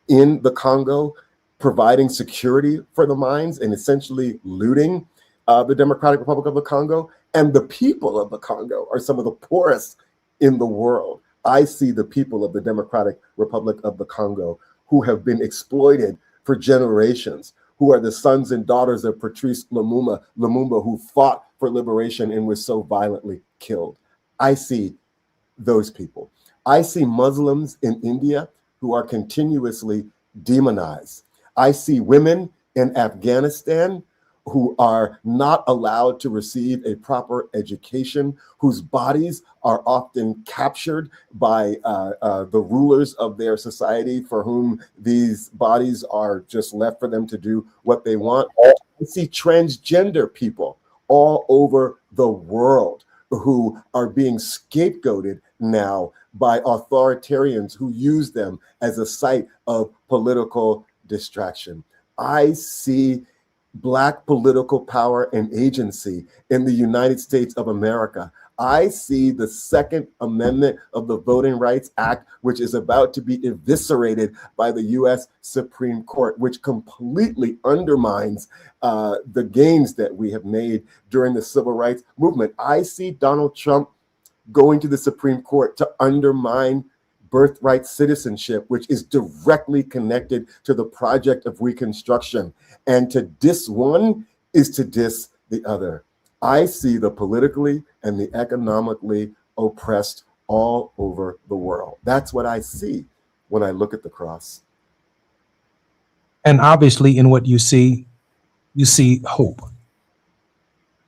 Speaker 3: in the Congo providing security for the mines and essentially looting the Democratic Republic of the Congo. And the people of the Congo are some of the poorest in the world. I see the people of the Democratic Republic of the Congo who have been exploited for generations, who are the sons and daughters of Patrice Lumumba, who fought for liberation and was so violently killed. I see those people. I see Muslims in India who are continuously demonized. I see women in Afghanistan who are not allowed to receive a proper education, whose bodies are often captured by the rulers of their society, for whom these bodies are just left for them to do what they want. I see transgender people all over the world who are being scapegoated now by authoritarians who use them as a site of political distraction. I see Black political power and agency in the United States of America. I see the Second Amendment of the Voting Rights Act, which is about to be eviscerated by the U.S. Supreme Court, which completely undermines the gains that we have made during the civil rights movement. I see Donald Trump going to the Supreme Court to undermine birthright citizenship, which is directly connected to the project of Reconstruction. And to diss one is to diss the other. I see the politically and the economically oppressed all over the world. That's what I see when I look at the cross.
Speaker 2: And obviously, in what you see hope.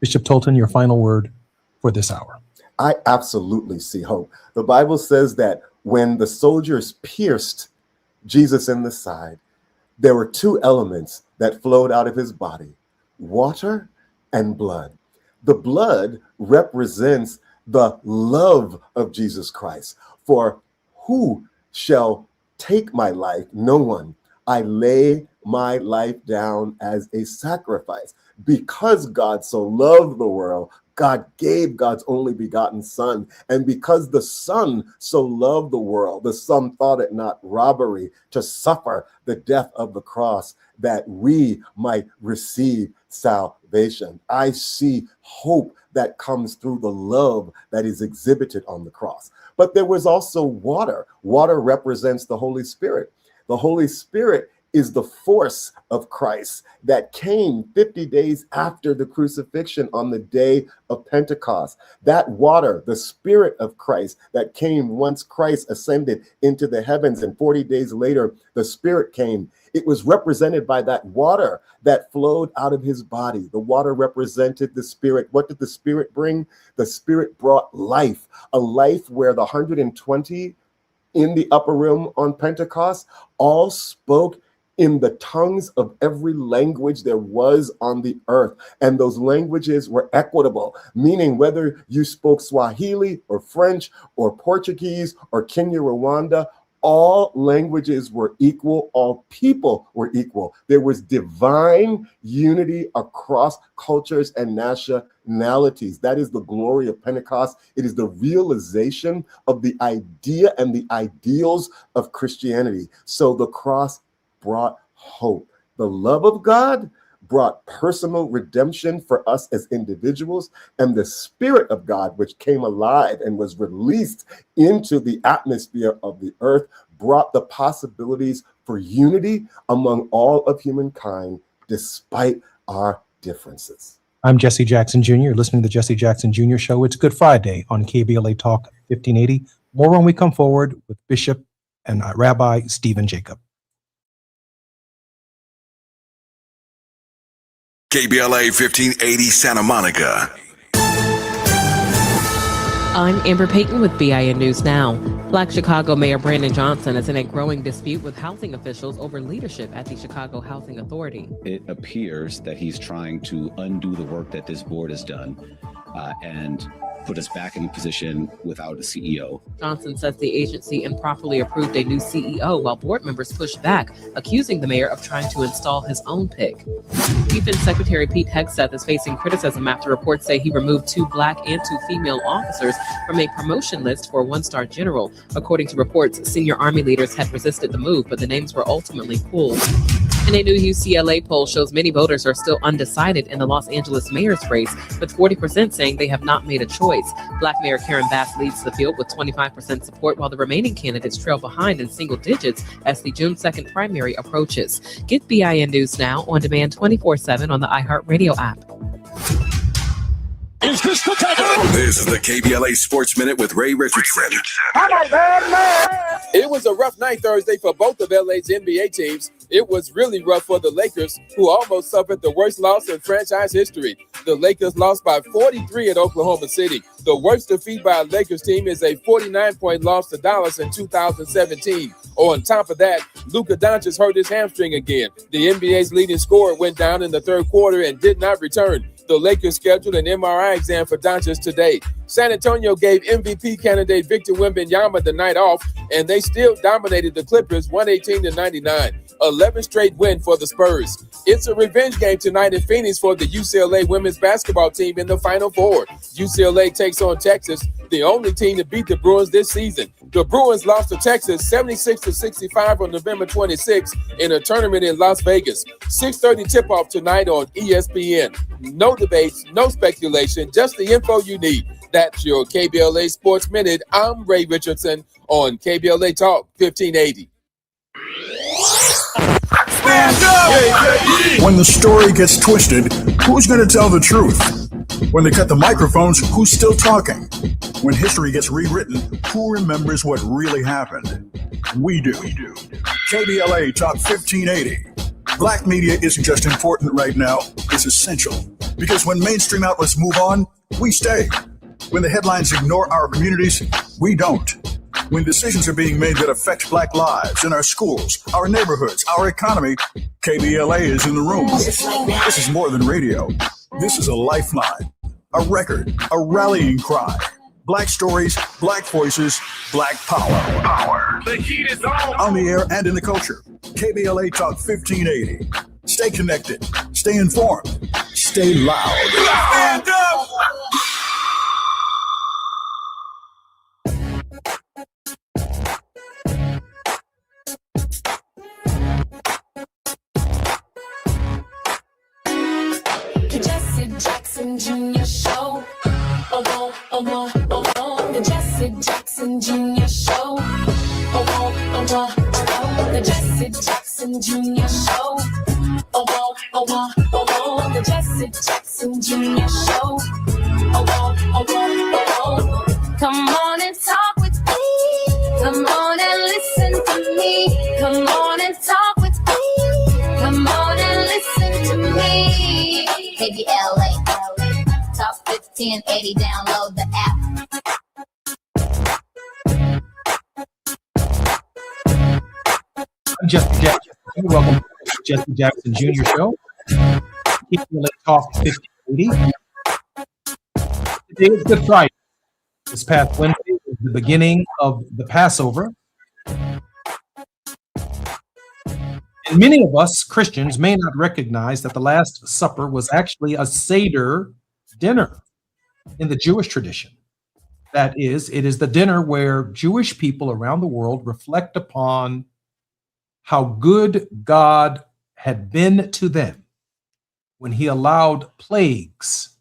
Speaker 2: Bishop Tolton, your final word for this hour.
Speaker 3: I absolutely see hope. The Bible says that when the soldiers pierced Jesus in the side, there were two elements that flowed out of his body: water and blood. The blood represents the love of Jesus Christ. For who shall take my life? No one. I lay my life down as a sacrifice. Because God so loved the world, God gave God's only begotten Son. And because the Son so loved the world, the Son thought it not robbery to suffer the death of the cross, that we might receive salvation. I see hope that comes through the love that is exhibited on the cross. But there was also water. Water represents the Holy Spirit. The Holy Spirit is the force of Christ that came 50 days after the crucifixion on the day of Pentecost. That water, the Spirit of Christ that came once Christ ascended into the heavens, and 40 days later, the Spirit came. It was represented by that water that flowed out of his body. The water represented the Spirit. What did the Spirit bring? The Spirit brought life, a life where the 120 in the upper room on Pentecost all spoke in the tongues of every language there was on the earth. And those languages were equitable, meaning whether you spoke Swahili or French or Portuguese or Kinyarwanda, all languages were equal, all people were equal. There was divine unity across cultures and nationalities. That is the glory of Pentecost. It is the realization of the idea and the ideals of Christianity. So the cross brought hope. The love of God brought personal redemption for us as individuals, and the Spirit of God, which came alive and was released into the atmosphere of the earth, brought the possibilities for unity among all of humankind, despite our differences.
Speaker 2: I'm Jesse Jackson Jr. You're listening to the Jesse Jackson Jr. Show. It's Good Friday on KBLA Talk 1580. More when we come forward with Bishop and Rabbi Stephen Jacob.
Speaker 7: KBLA 1580 Santa Monica.
Speaker 11: I'm Amber Payton with BIN News Now. Black Chicago Mayor Brandon Johnson is in a growing dispute with housing officials over leadership at the Chicago Housing Authority.
Speaker 9: It appears that he's trying to undo the work that this board has done and put us back in a position without a CEO.
Speaker 11: Johnson says the agency improperly approved a new CEO while board members pushed back, accusing the mayor of trying to install his own pick. Defense Secretary Pete Hegseth is facing criticism after reports say he removed 2 Black and 2 female officers from a promotion list for a 1-star general. According to reports, senior Army leaders had resisted the move, but the names were ultimately pulled. And a new UCLA poll shows many voters are still undecided in the Los Angeles mayor's race, with 40% saying they have not made a choice. Black Mayor Karen Bass leads the field with 25% support, while the remaining candidates trail behind in single digits as the June 2nd primary approaches. Get BIN News Now on demand 24/7 on the iHeartRadio app.
Speaker 7: Is this the time? This is the KBLA Sports Minute with Ray Richardson.
Speaker 13: It was a rough night Thursday for both of LA's NBA teams. It was really rough for the Lakers, who almost suffered the worst loss in franchise history. The Lakers lost by 43 at Oklahoma City. The worst defeat by a Lakers team is a 49-point loss to Dallas in 2017. On top of that, Luka Doncic hurt his hamstring again. The NBA's leading scorer went down in the third quarter and did not return. The Lakers scheduled an MRI exam for Doncic today. San Antonio gave MVP candidate Victor Wembanyama the night off, and they still dominated the Clippers 118-99. 11 straight win for the Spurs. It's a revenge game tonight in Phoenix for the UCLA women's basketball team in the Final Four. UCLA takes on Texas, the only team to beat the Bruins this season. The Bruins lost to Texas 76-65 on November 26 in a tournament in Las Vegas. 6:30 tip-off tonight on ESPN. No debates, no speculation, just the info you need. That's your KBLA Sports Minute. I'm Ray Richardson on KBLA Talk 1580.
Speaker 10: When the story gets twisted, who's going to tell the truth? When they cut the microphones, who's still talking? When history gets rewritten, who remembers what really happened? We do. KBLA Talk 1580. Black media isn't just important right now, it's essential. Because when mainstream outlets move on, we stay. When the headlines ignore our communities, we don't. When decisions are being made that affect Black lives in our schools, our neighborhoods, our economy, KBLA is in the room. This is more than radio. This is a lifeline, a record, a rallying cry. Black stories, Black voices, Black power.
Speaker 22: The heat is on.
Speaker 10: On the air and in the culture. KBLA Talk 1580. Stay connected. Stay informed. Stay loud.
Speaker 22: Stand up.
Speaker 1: The Jesse Jackson Jr. Show. Oh, oh, oh, oh, oh. The Jesse Jackson Jr. Show. Oh, oh, oh, oh. The Jesse Jackson Jr. Show. Oh, oh, oh, oh. The Jesse Jackson Jr. Show. Oh, oh, oh, oh. Come on and talk with me. Come on and listen to me. Come on and talk with me. Come on and listen to me. KBLA, Talk 1580, download the app.
Speaker 2: I'm Jesse Jackson. Welcome to the Jesse Jackson Jr. Show. KBLA Talk 1580. Today is Good Friday. This past Wednesday was the beginning of the Passover. And many of us Christians may not recognize that the Last Supper was actually a Seder dinner in the Jewish tradition. That is, it is the dinner where Jewish people around the world reflect upon how good God had been to them when he allowed plagues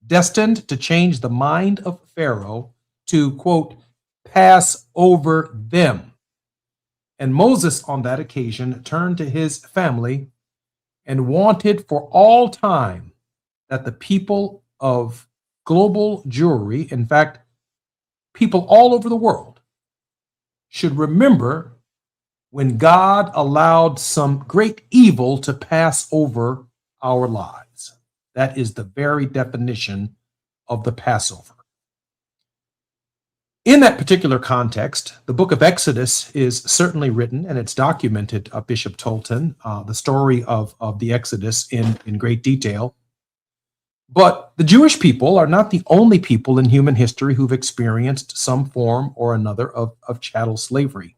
Speaker 2: destined to change the mind of Pharaoh to, quote, pass over them. And Moses on that occasion turned to his family and wanted for all time that the people of global Jewry, in fact, people all over the world, should remember when God allowed some great evil to pass over our lives. That is the very definition of the Passover. In that particular context, the book of Exodus is certainly written, and it's documented, Bishop Tolton, the story of the Exodus in great detail. But the Jewish people are not the only people in human history who've experienced some form or another of chattel slavery.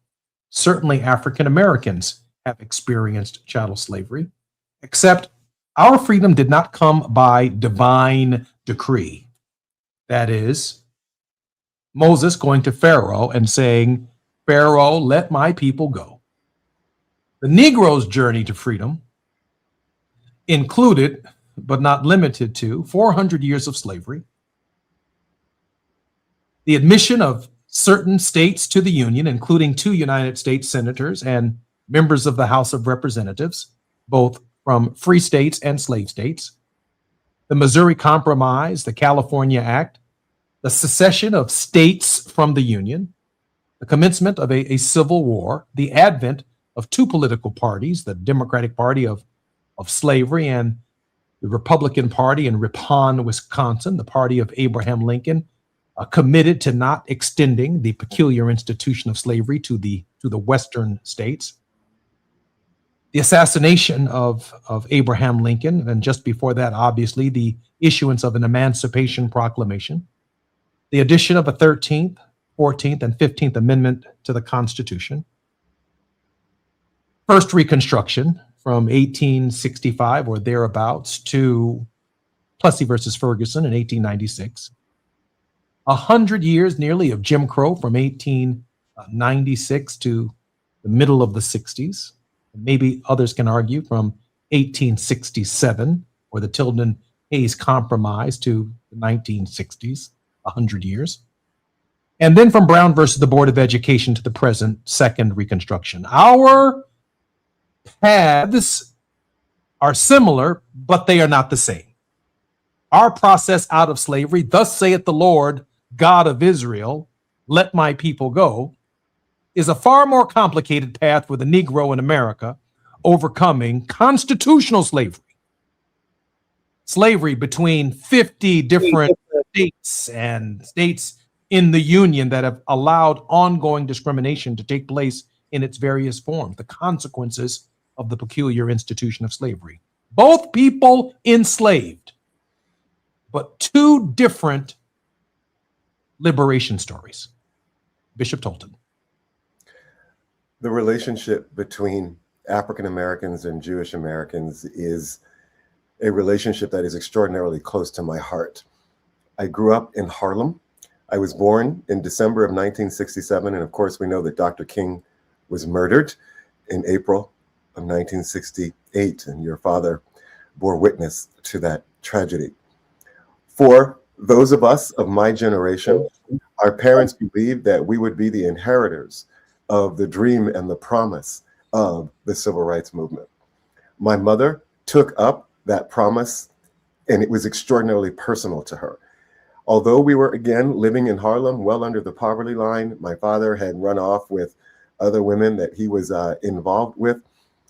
Speaker 2: Certainly African Americans have experienced chattel slavery, except our freedom did not come by divine decree. That is, Moses going to Pharaoh and saying, Pharaoh, let my people go. The Negro's journey to freedom included, but not limited to, 400 years of slavery, the admission of certain states to the Union, including 2 United States senators and members of the House of Representatives, both from free states and slave states, the Missouri Compromise, the California Act, the secession of states from the Union, the commencement of a civil war, the advent of 2 political parties, the Democratic Party of slavery and the Republican Party in Ripon, Wisconsin, the party of Abraham Lincoln, committed to not extending the peculiar institution of slavery to the Western states. The assassination of Abraham Lincoln, and just before that, obviously, the issuance of an Emancipation Proclamation, the addition of a 13th, 14th, and 15th Amendment to the Constitution, first Reconstruction from 1865 or thereabouts to Plessy versus Ferguson in 1896, 100 years nearly of Jim Crow from 1896 to the middle of the 60s. Maybe others can argue from 1867 or the Tilden Hayes Compromise to the 1960s, 100 years. And then from Brown versus the Board of Education to the present, second Reconstruction. Our paths are similar, but they are not the same. Our process out of slavery, thus saith the Lord, God of Israel, let my people go, is a far more complicated path for the Negro in America overcoming constitutional slavery. Slavery between 50 different states and states in the Union that have allowed ongoing discrimination to take place in its various forms, the consequences of the peculiar institution of slavery. Both people enslaved, but 2 different liberation stories. Bishop Tolton.
Speaker 3: The relationship between African Americans and Jewish Americans is a relationship that is extraordinarily close to my heart. I grew up in Harlem. I was born in December of 1967, and of course we know that Dr. King was murdered in April of 1968, and your father bore witness to that tragedy. For those of us of my generation, our parents believed that we would be the inheritors of the dream and the promise of the civil rights movement. My mother took up that promise, and it was extraordinarily personal to her. Although we were, again, living in Harlem, well under the poverty line, my father had run off with other women that he was involved with.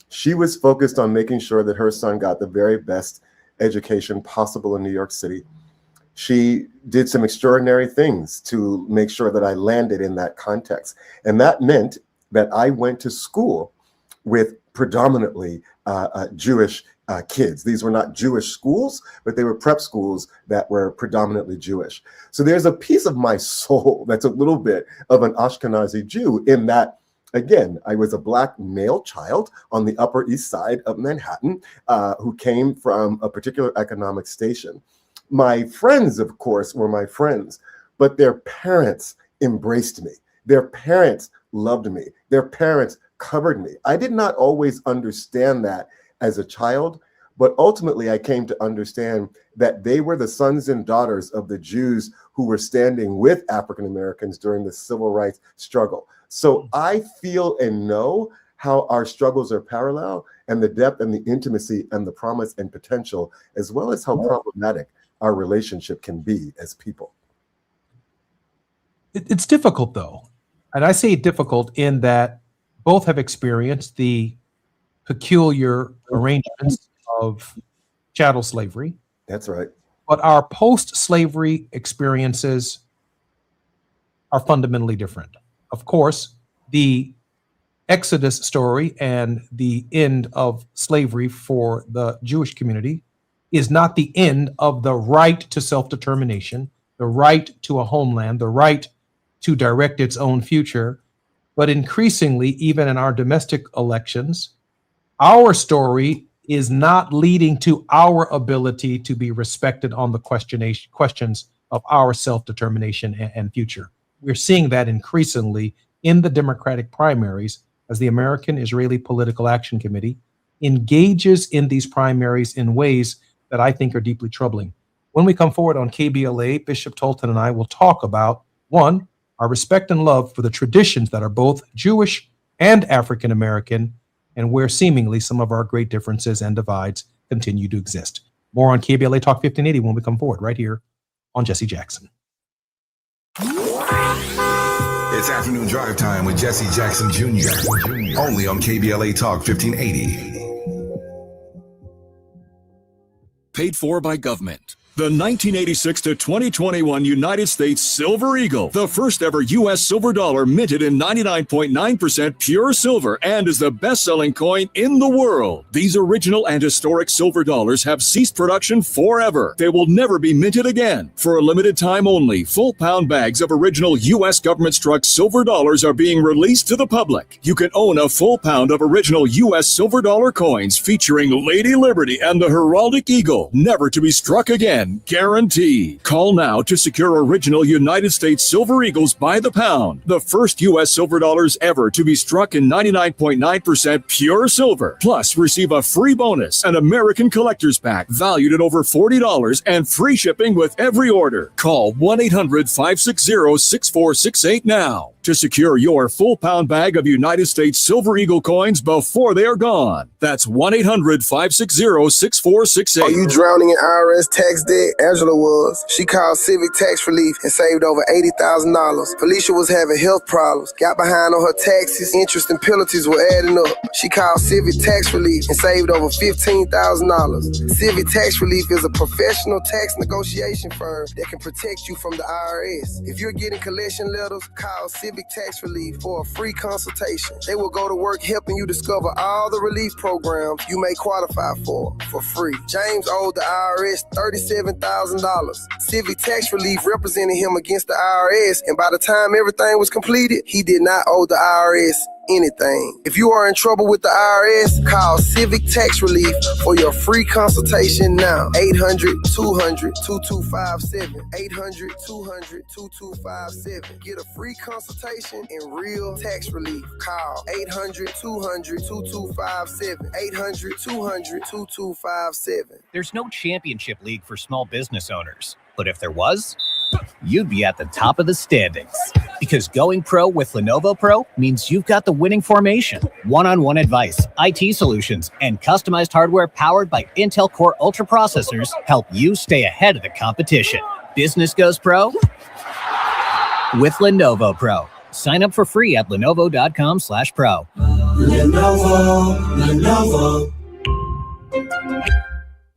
Speaker 3: She was focused on making sure that her son got the very best education possible in New York City. She did some extraordinary things to make sure that I landed in that context. And that meant that I went to school with predominantly Jewish kids. These were not Jewish schools, but they were prep schools that were predominantly Jewish. So there's a piece of my soul that's a little bit of an Ashkenazi Jew in that, again, I was a Black male child on the Upper East Side of Manhattan who came from a particular economic station. My friends, of course, were my friends, but their parents embraced me. Their parents loved me. Their parents covered me. I did not always understand that as a child, but ultimately I came to understand that they were the sons and daughters of the Jews who were standing with African Americans during the civil rights struggle. So I feel and know how our struggles are parallel, and the depth and the intimacy and the promise and potential, as well as how problematic our relationship can be as people.
Speaker 2: It's difficult, though. And I say difficult in that both have experienced the peculiar arrangements of chattel slavery.
Speaker 3: That's right.
Speaker 2: But our post-slavery experiences are fundamentally different. Of course, the Exodus story and the end of slavery for the Jewish community is not the end of the right to self-determination, the right to a homeland, the right to direct its own future. But increasingly, even in our domestic elections, our story is not leading to our ability to be respected on the questions of our self-determination and future. We're seeing that increasingly in the Democratic primaries as the American Israeli Political Action Committee engages in these primaries in ways that I think are deeply troubling. When we come forward on KBLA, Bishop Tolton and I will talk about, one, our respect and love for the traditions that are both Jewish and African American, and where seemingly some of our great differences and divides continue to exist. More on KBLA Talk 1580 when we come forward right here on Jesse Jackson.
Speaker 7: It's afternoon drive time with Jesse Jackson Jr. Only on KBLA Talk 1580.
Speaker 5: Paid for by government. The 1986 to 2021 United States Silver Eagle, the first ever U.S. silver dollar minted in 99.9% pure silver and is the best-selling coin in the world. These original and historic silver dollars have ceased production forever. They will never be minted again. For a limited time only, full pound bags of original U.S. government-struck silver dollars are being released to the public. You can own a full pound of original U.S. silver dollar coins featuring Lady Liberty and the heraldic eagle, never to be struck again. Guaranteed. Call now to secure original United States Silver Eagles by the pound. The first U.S. silver dollars ever to be struck in 99.9% pure silver. Plus, receive a free bonus, an American Collector's Pack valued at over $40 and free shipping with every order. Call 1-800-560-6468 now to secure your full pound bag of United States Silver Eagle coins before they are gone. That's 1-800-560-6468.
Speaker 12: Are you drowning in IRS tax debt? Angela was. She called Civic Tax Relief and saved over $80,000. Felicia was having health problems, got behind on her taxes, interest and penalties were adding up. She called Civic Tax Relief and saved over $15,000. Civic Tax Relief is a professional tax negotiation firm that can protect you from the IRS. If you're getting collection letters, call Civic Tax Relief for a free consultation. They will go to work helping you discover all the relief programs you may qualify for free. James owed the IRS $37,000. Civic Tax Relief represented him against the IRS, and by the time everything was completed, he did not owe the IRS anything. If you are in trouble with the IRS, call Civic Tax Relief for your free consultation now. 800-200-2257. 800-200-2257. Get a free consultation and real tax relief. Call 800-200-2257. 800-200-2257.
Speaker 14: There's no championship league for small business owners, but if there was, you'd be at the top of the standings. Because going pro with Lenovo Pro means you've got the winning formation, one-on-one advice, IT solutions, and customized hardware powered by Intel Core Ultra processors help you stay ahead of the competition. Business goes pro with Lenovo Pro. Sign up for free at lenovo.com/pro.
Speaker 15: Lenovo.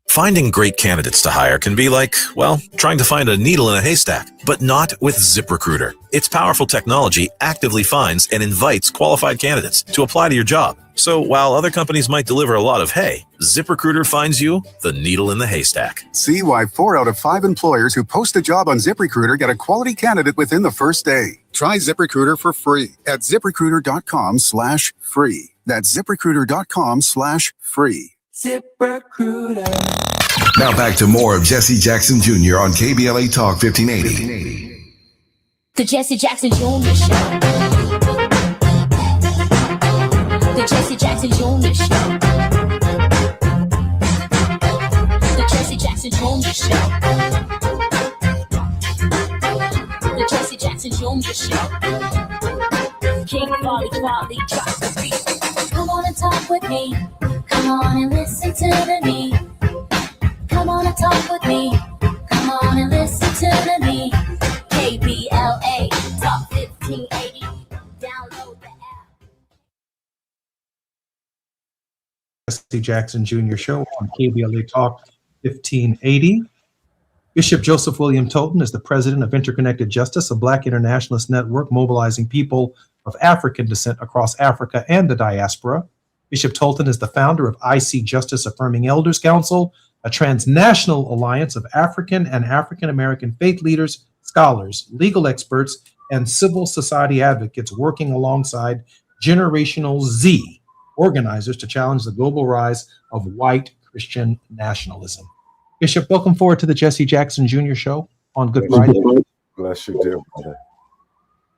Speaker 24: Finding great candidates to hire can be like, well, trying to find a needle in a haystack, but not with ZipRecruiter. Its powerful technology actively finds and invites qualified candidates to apply to your job. So while other companies might deliver a lot of hay, ZipRecruiter finds you the needle in the haystack.
Speaker 25: See why 4 out of 5 employers who post a job on ZipRecruiter get a quality candidate within the first day. Try ZipRecruiter for free at ZipRecruiter.com/free. That's ZipRecruiter.com/free.
Speaker 22: ZipRecruiter.
Speaker 7: Now back to more of Jesse Jackson Jr. on KBLA Talk 1580.
Speaker 1: The Jesse Jackson Jr. Show. The Jesse Jackson Jr. Show. The Jesse Jackson Jr. Show. The Jesse Jackson Jr. Show. King Quality drops the beat. Come on and talk with me. Come on and listen to the need. Come on and talk with me. Come on and listen to the need. KBLA Talk 1580. Download the app.
Speaker 2: Jesse Jackson Jr. Show on KBLA Talk 1580. Bishop Joseph William Tolton is the president of Interconnected Justice, a Black internationalist network mobilizing people of African descent across Africa and the diaspora. Bishop Tolton is the founder of IC Justice Affirming Elders Council, a transnational alliance of African and African American faith leaders, scholars, legal experts, and civil society advocates working alongside Generational Z organizers to challenge the global rise of white Christian nationalism. Bishop, welcome forward to the Jesse Jackson Jr. Show on Good Friday.
Speaker 3: Bless you, dear brother.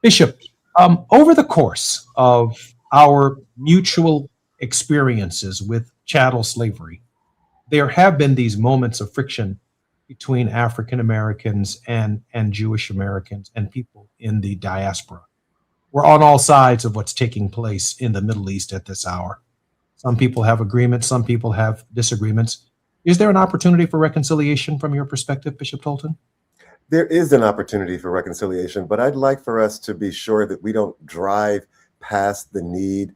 Speaker 2: Bishop, over the course of our mutual experiences with chattel slavery, there have been these moments of friction between African Americans and Jewish Americans and people in the diaspora. We're on all sides of what's taking place in the Middle East at this hour. Some people have agreements, some people have disagreements. Is there an opportunity for reconciliation from your perspective, Bishop Tolton?
Speaker 3: There is an opportunity for reconciliation, but I'd like for us to be sure that we don't drive past the need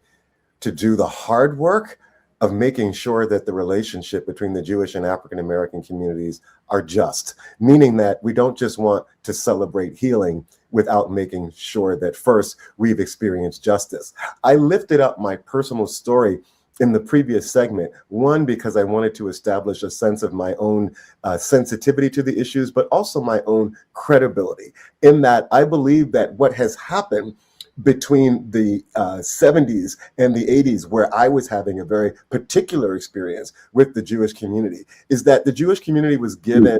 Speaker 3: to do the hard work of making sure that the relationship between the Jewish and African American communities are just, meaning that we don't just want to celebrate healing without making sure that first we've experienced justice. I lifted up my personal story in the previous segment, one, because I wanted to establish a sense of my own sensitivity to the issues, but also my own credibility, in that I believe that what has happened between the 70s and the 80s, where I was having a very particular experience with the Jewish community, is that the Jewish community was given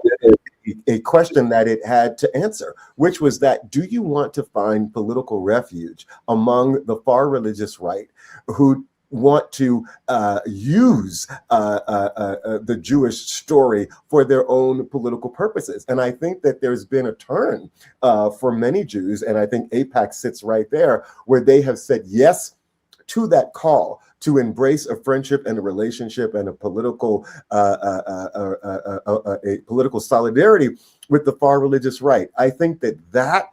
Speaker 3: a question that it had to answer, which was that, do you want to find political refuge among the far religious right who want to use the Jewish story for their own political purposes? And I think that there's been a turn for many Jews, and I think AIPAC sits right there, where they have said yes to that call to embrace a friendship and a relationship and a political solidarity with the far religious right. I think that that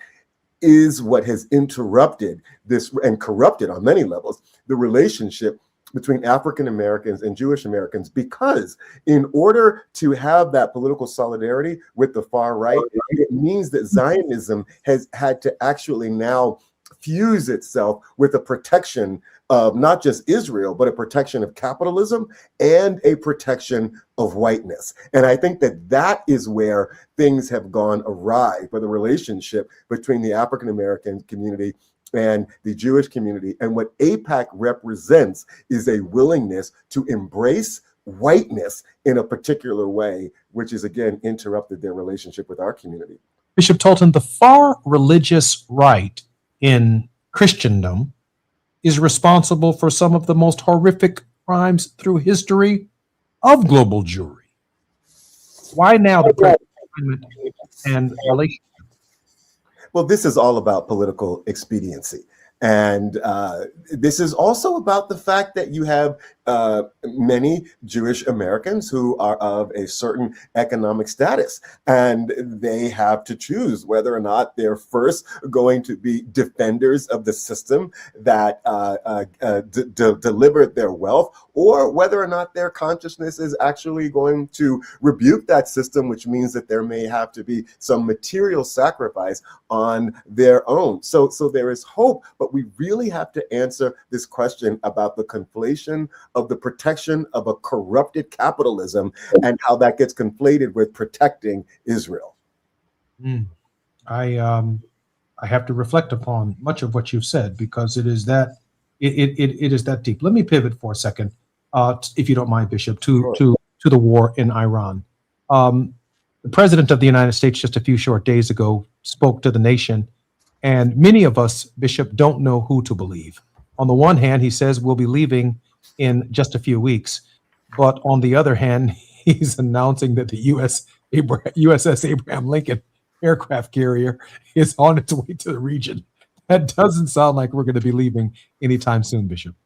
Speaker 3: is what has interrupted this and corrupted on many levels the relationship between African Americans and Jewish Americans, because in order to have that political solidarity with the far right, it means that Zionism has had to actually now fuse itself with a protection of not just Israel, but a protection of capitalism and a protection of whiteness. And I think that that is where things have gone awry for the relationship between the African American community and the Jewish community. And what AIPAC represents is a willingness to embrace whiteness in a particular way, which has again interrupted their relationship with our community.
Speaker 2: Bishop Tolton, the far religious right in Christendom is responsible for some of the most horrific crimes through history of global Jewry. Why now the present and relationship?
Speaker 3: Well, this is all about political expediency. And this is also about the fact that you have many Jewish Americans who are of a certain economic status, and they have to choose whether or not they're first going to be defenders of the system that delivered their wealth, or whether or not their consciousness is actually going to rebuke that system, which means that there may have to be some material sacrifice on their own. So there is hope, but we really have to answer this question about the conflation of the protection of a corrupted capitalism and how that gets conflated with protecting Israel.
Speaker 2: I have to reflect upon much of what you've said, because it is that it is that deep. Let me pivot for a second, if you don't mind, Bishop, to the war in Iran. The President of the United States just a few short days ago spoke to the nation, and many of us, Bishop, don't know who to believe. On the one hand, he says we'll be leaving in just a few weeks. But on the other hand, he's announcing that the USS Abraham Lincoln aircraft carrier is on its way to the region. That doesn't sound like we're going to be leaving anytime soon, Bishop.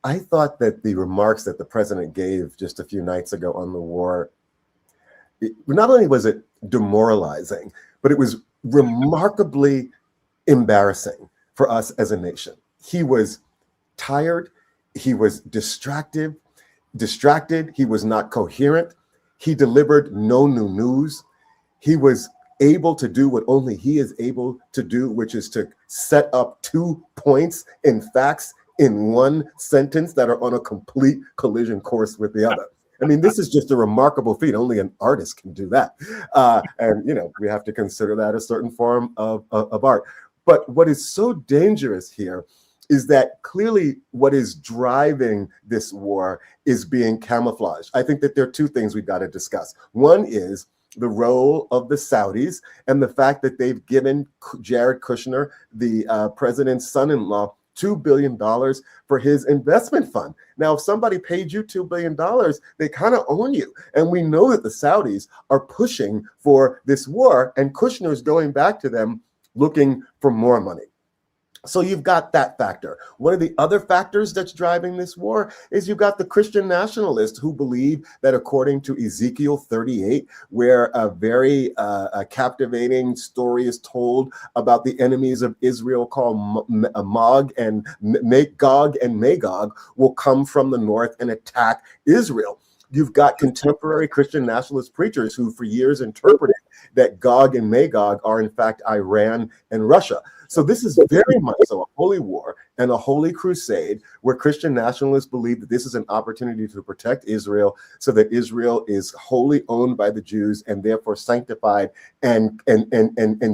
Speaker 3: I thought that the remarks that the president gave just a few nights ago on the war, not only was it demoralizing, but it was remarkably embarrassing for us as a nation. He was tired. He was distracted. He was not coherent. He delivered no new news. He was able to do what only he is able to do, which is to set up 2 points in facts in one sentence that are on a complete collision course with the other. I mean, this is just a remarkable feat. Only an artist can do that. And, you know, we have to consider that a certain form of art. But what is so dangerous here is that clearly what is driving this war is being camouflaged. I think that there are 2 things we've got to discuss. One is the role of the Saudis and the fact that they've given Jared Kushner, the president's son-in-law, $2 billion for his investment fund. Now, if somebody paid you $2 billion, they kind of own you. And we know that the Saudis are pushing for this war, and Kushner is going back to them looking for more money. So you've got that factor. One of the other factors that's driving this war is you've got the Christian nationalists who believe that according to Ezekiel 38, where a very captivating story is told about the enemies of Israel called Gog and Magog will come from the north and attack Israel. You've got contemporary Christian nationalist preachers who for years interpreted that Gog and Magog are in fact Iran and Russia. So this is very much so a holy war and a holy crusade where Christian nationalists believe that this is an opportunity to protect Israel so that Israel is wholly owned by the Jews and therefore sanctified and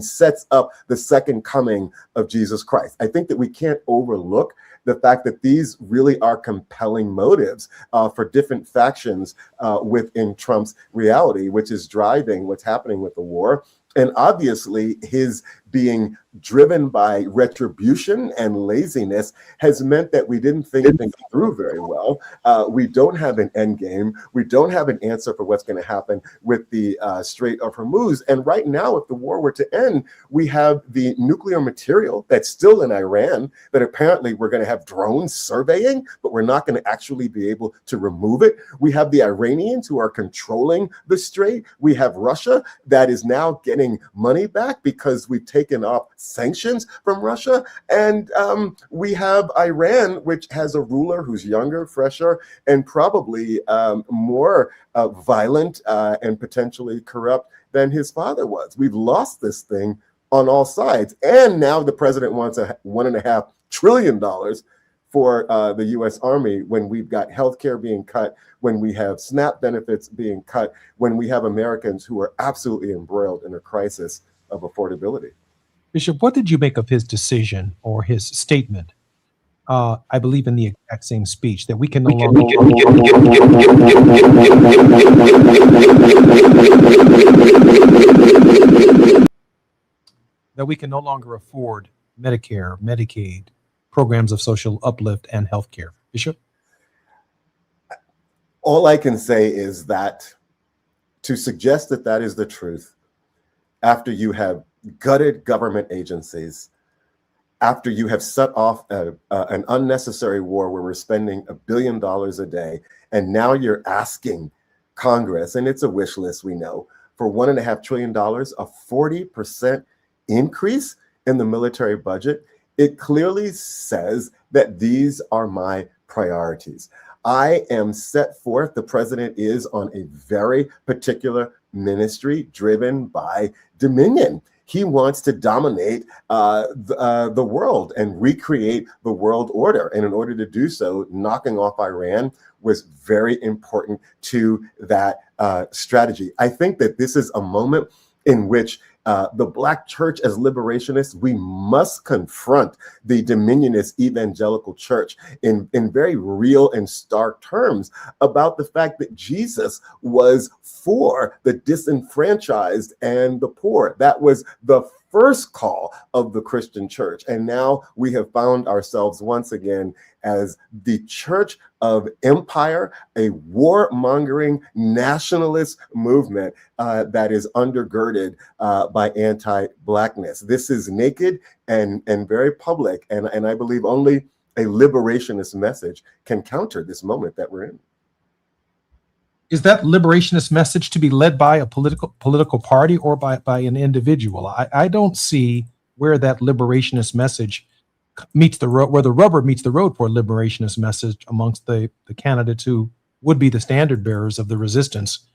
Speaker 3: sets up the second coming of Jesus Christ. I think that we can't overlook the fact that these really are compelling motives for different factions within Trump's reality, which is driving what's happening with the war. And obviously, his being driven by retribution and laziness has meant that we didn't think things through very well. We don't have an end game. We don't have an answer for what's going to happen with the Strait of Hormuz. And right now, if the war were to end, we have the nuclear material that's still in Iran that apparently we're going to have drones surveying, but we're not going to actually be able to remove it. We have the Iranians who are controlling the strait. We have Russia that is now getting money back because we've taken off sanctions from Russia. And we have Iran, which has a ruler who's younger, fresher, and probably more violent and potentially corrupt than his father was. We've lost this thing on all sides. And now the president wants $1.5 trillion for the U.S. Army when we've got healthcare being cut, when we have SNAP benefits being cut, when we have Americans who are absolutely embroiled in a crisis of affordability.
Speaker 2: Bishop, what did you make of his decision or his statement? I believe in the exact same speech that we can no longer afford Medicare, Medicaid, programs of social uplift, and healthcare. Bishop?
Speaker 3: All I can say is that to suggest that that is the truth after you have gutted government agencies, after you have set off an unnecessary war where we're spending $1 billion a day, and now you're asking Congress, and it's a wish list, we know, for $1.5 trillion, a 40% increase in the military budget, it clearly says that these are my priorities. I am set forth, the president is on a very particular ministry driven by dominion. He wants to dominate the world and recreate the world order. And in order to do so, knocking off Iran was very important to that strategy. I think that this is a moment in which the Black church as liberationists, we must confront the dominionist evangelical church in very real and stark terms about the fact that Jesus was for the disenfranchised and the poor. That was the first call of the Christian church. And now we have found ourselves once again as the church of empire, a warmongering nationalist movement that is undergirded by anti-Blackness. This is naked and very public. And I believe only a liberationist message can counter this moment that we're in.
Speaker 2: Is that liberationist message to be led by a political party or by an individual? I don't see where that liberationist message meets the road, where the rubber meets the road for a liberationist message amongst the candidates who would be the standard bearers of the resistance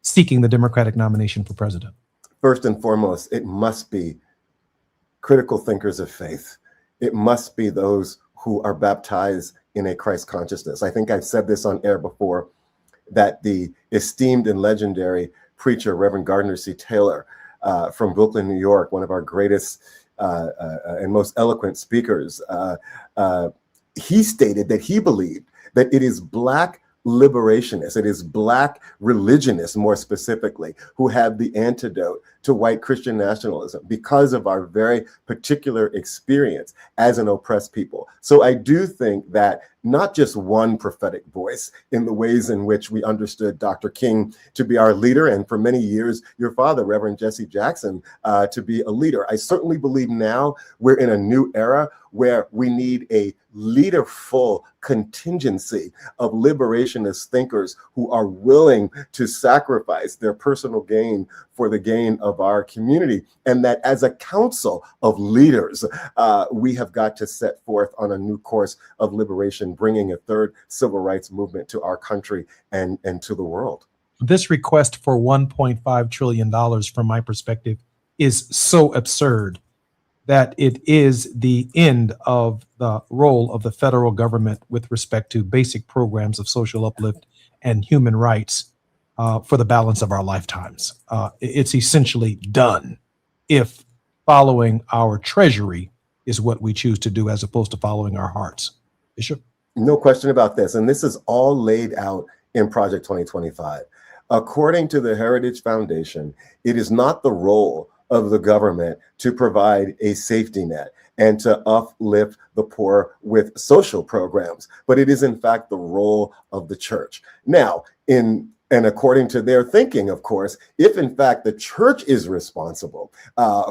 Speaker 2: seeking the Democratic nomination for president.
Speaker 3: First and foremost, it must be critical thinkers of faith. It must be those who are baptized in a Christ consciousness. I think I've said this on air before, that the esteemed and legendary preacher, Reverend Gardner C. Taylor from Brooklyn, New York, one of our greatest and most eloquent speakers, he stated that he believed that it is Black liberationists, it is Black religionists more specifically, who have the antidote to white Christian nationalism because of our very particular experience as an oppressed people. So I do think that not just one prophetic voice in the ways in which we understood Dr. King to be our leader, and for many years, your father, Reverend Jesse Jackson, to be a leader. I certainly believe now we're in a new era where we need a leaderful contingency of liberationist thinkers who are willing to sacrifice their personal gain for the gain of our community. And that as a council of leaders, we have got to set forth on a new course of liberation, bringing a third civil rights movement to our country and to the world.
Speaker 2: This request for $1.5 trillion, from my perspective, is so absurd that it is the end of the role of the federal government with respect to basic programs of social uplift and human rights for the balance of our lifetimes. It's essentially done if following our treasury is what we choose to do as opposed to following our hearts. Bishop?
Speaker 3: No question about this. And this is all laid out in Project 2025. According to the Heritage Foundation, it is not the role of the government to provide a safety net and to uplift the poor with social programs, but it is in fact the role of the church. Now, and according to their thinking, of course, if in fact the church is responsible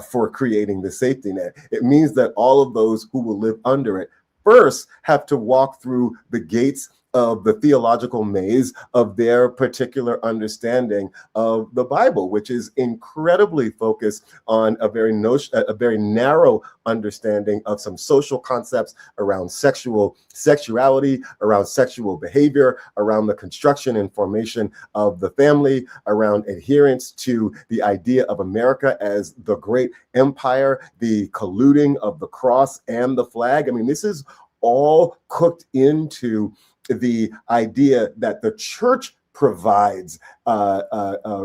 Speaker 3: for creating the safety net, it means that all of those who will live under it first have to walk through the gates of the theological maze of their particular understanding of the Bible, which is incredibly focused on a very narrow understanding of some social concepts around sexuality, around sexual behavior, around the construction and formation of the family, around adherence to the idea of America as the great empire, the colluding of the cross and the flag. I mean, this is all cooked into the idea that the church provides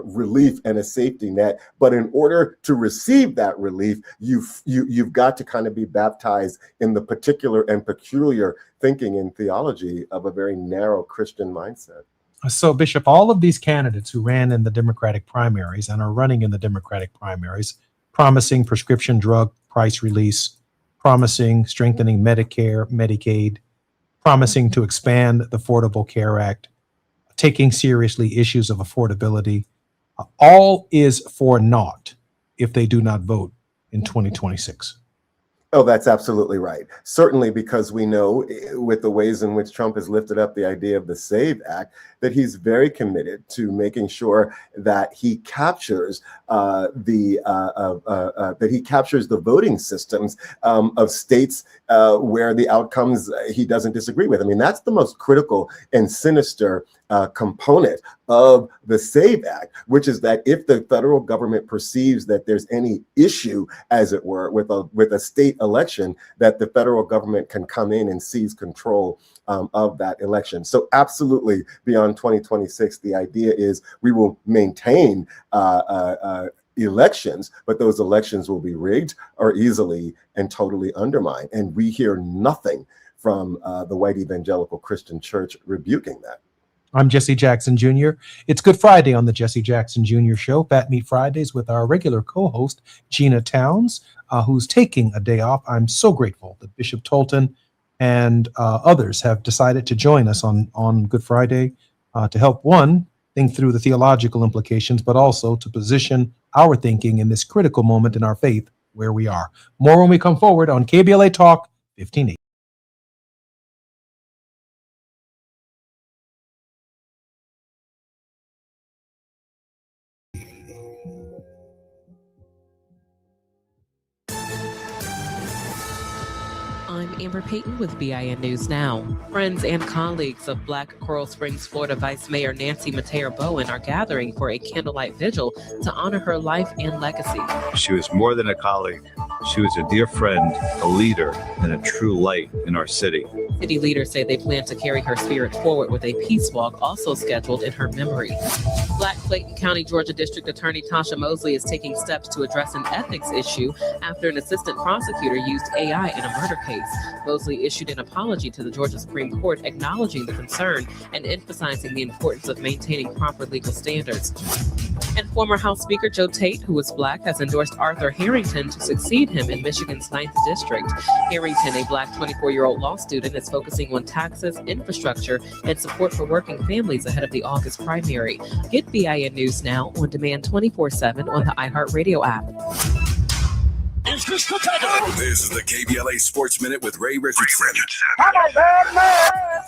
Speaker 3: relief and a safety net, but in order to receive that relief, you've got to kind of be baptized in the particular and peculiar thinking and theology of a very narrow Christian mindset.
Speaker 2: So, Bishop, all of these candidates who ran in the Democratic primaries and are running in the Democratic primaries, promising prescription drug price release, promising strengthening Medicare, Medicaid, promising to expand the Affordable Care Act, taking seriously issues of affordability, all is for naught if they do not vote in 2026.
Speaker 3: Oh, that's absolutely right. Certainly, because we know with the ways in which Trump has lifted up the idea of the SAVE Act, that he's very committed to making sure that he captures the voting systems of states where the outcomes he doesn't disagree with. I mean, that's the most critical and sinister component of the SAVE Act, which is that if the federal government perceives that there's any issue, as it were, with a state election, that the federal government can come in and seize control of that election. So absolutely, beyond 2026, the idea is we will maintain elections, but those elections will be rigged or easily and totally undermined. And we hear nothing from the white evangelical Christian church rebuking that.
Speaker 2: I'm Jesse Jackson Jr. It's Good Friday on the Jesse Jackson Jr. Show, Fat Meat Fridays, with our regular co-host, Gina Towns, who's taking a day off. I'm so grateful that Bishop Tolton and others have decided to join us on Good Friday to help, one, think through the theological implications, but also to position our thinking in this critical moment in our faith where we are. More when we come forward on KBLA Talk 1580.
Speaker 11: I'm Amber Payton with BIN News Now. Friends and colleagues of Black Coral Springs, Florida Vice Mayor Nancy Mateo Bowen are gathering for a candlelight vigil to honor her life and legacy.
Speaker 15: She was more than a colleague. She was a dear friend, a leader, and a true light in our city.
Speaker 11: City leaders say they plan to carry her spirit forward with a peace walk also scheduled in her memory. Black Clayton County, Georgia District Attorney Tasha Mosley is taking steps to address an ethics issue after an assistant prosecutor used AI in a murder case. Mosley issued an apology to the Georgia Supreme Court, acknowledging the concern and emphasizing the importance of maintaining proper legal standards. And former House Speaker Joe Tate, who is Black, has endorsed Arthur Harrington to succeed him in Michigan's 9th District. Harrington, a Black 24-year-old law student, is focusing on taxes, infrastructure, and support for working families ahead of the August primary. Get BIN News Now on demand 24/7 on the iHeartRadio app.
Speaker 7: This is the KBLA Sports Minute with Ray Richardson.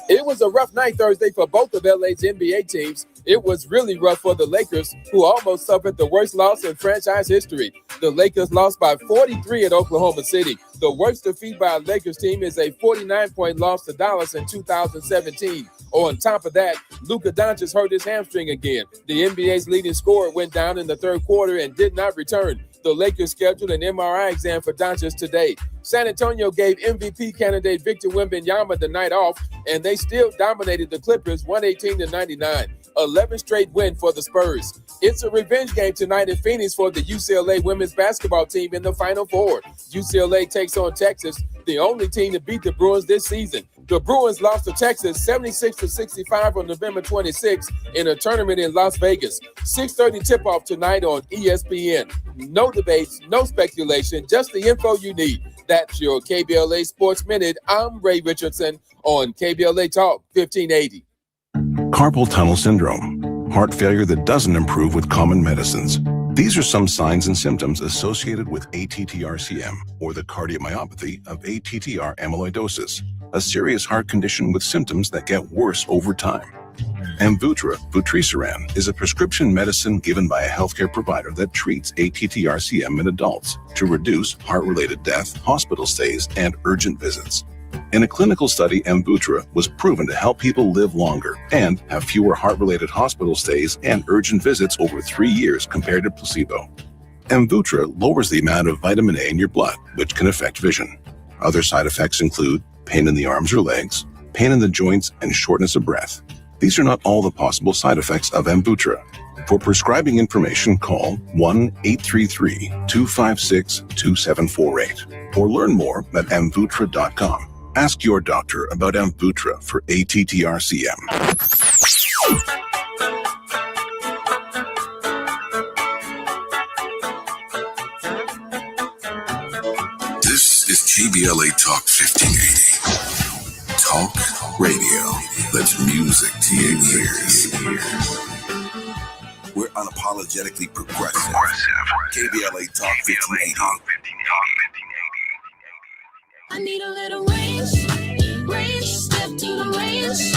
Speaker 13: It was a rough night Thursday for both of LA's NBA teams. It was really rough for the Lakers, who almost suffered the worst loss in franchise history. The Lakers lost by 43 at Oklahoma City. The worst defeat by a Lakers team is a 49-point loss to Dallas in 2017. On top of that, Luka Doncic hurt his hamstring again. The NBA's leading scorer went down in the third quarter and did not return. The Lakers scheduled an MRI exam for Doncic today. San Antonio gave MVP candidate Victor Wembanyama the night off, and they still dominated the Clippers 118-99. 11 straight win for the Spurs. It's a revenge game tonight in Phoenix for the UCLA women's basketball team in the Final Four. UCLA takes on Texas, the only team to beat the Bruins this season. The Bruins lost to Texas 76-65 on November 26 in a tournament in Las Vegas. 6:30 tip-off tonight on ESPN. No debates, no speculation, just the info you need. That's your KBLA Sports Minute. I'm Ray Richardson on KBLA Talk 1580.
Speaker 4: Carpal tunnel syndrome, heart failure that doesn't improve with common medicines. These are some signs and symptoms associated with ATTR-CM, or the cardiomyopathy of ATTR amyloidosis, a serious heart condition with symptoms that get worse over time. Amvuttra, vutrisiran, is a prescription medicine given by a healthcare provider that treats ATTR-CM in adults to reduce heart-related death, hospital stays, and urgent visits. In a clinical study, Amvuttra was proven to help people live longer and have fewer heart-related hospital stays and urgent visits over 3 years compared to placebo. Amvuttra lowers the amount of vitamin A in your blood, which can affect vision. Other side effects include pain in the arms or legs, pain in the joints, and shortness of breath. These are not all the possible side effects of Amvuttra. For prescribing information, call 1-833-256-2748 or learn more at amvuttra.com. Ask your doctor about Amvuttra for ATTR-CM.
Speaker 7: This is KBLA Talk 1580. Talk radio. That's music to your ears. We're unapologetically progressive. KBLA Talk 1580.
Speaker 1: I need a little range, step to the range.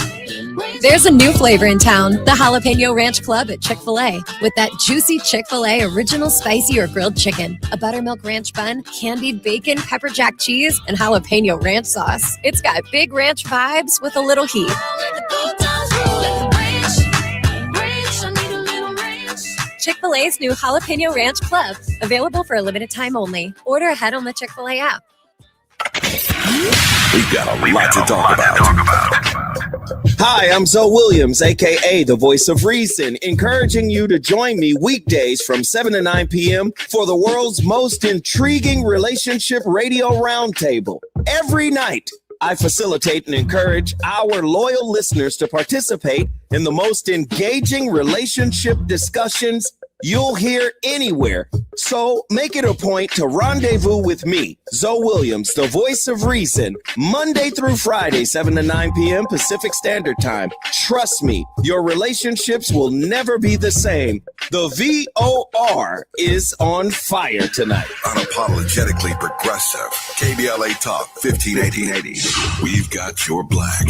Speaker 16: There's a new flavor in town, the Jalapeno Ranch Club at Chick-fil-A. With that juicy Chick-fil-A original spicy or grilled chicken, a buttermilk ranch bun, candied bacon, pepper jack cheese, and jalapeno ranch sauce. It's got big ranch vibes with a little heat. Chick-fil-A's new Jalapeno Ranch Club, available for a limited time only. Order ahead on the Chick-fil-A app.
Speaker 7: We've got a lot to talk about.
Speaker 6: Hi, I'm Zoe Williams, aka the Voice of Reason, encouraging you to join me weekdays from 7 to 9 p.m. for the world's most intriguing relationship radio roundtable. Every night, I facilitate and encourage our loyal listeners to participate in the most engaging relationship discussions you'll hear anywhere. So make it a point to rendezvous with me, Zoe Williams, the voice of reason, Monday through Friday, 7 to 9 p.m. Pacific Standard Time. Trust me, your relationships will never be the same. The VOR is on fire tonight.
Speaker 7: Unapologetically progressive. KBLA Talk 1580. We've got your black.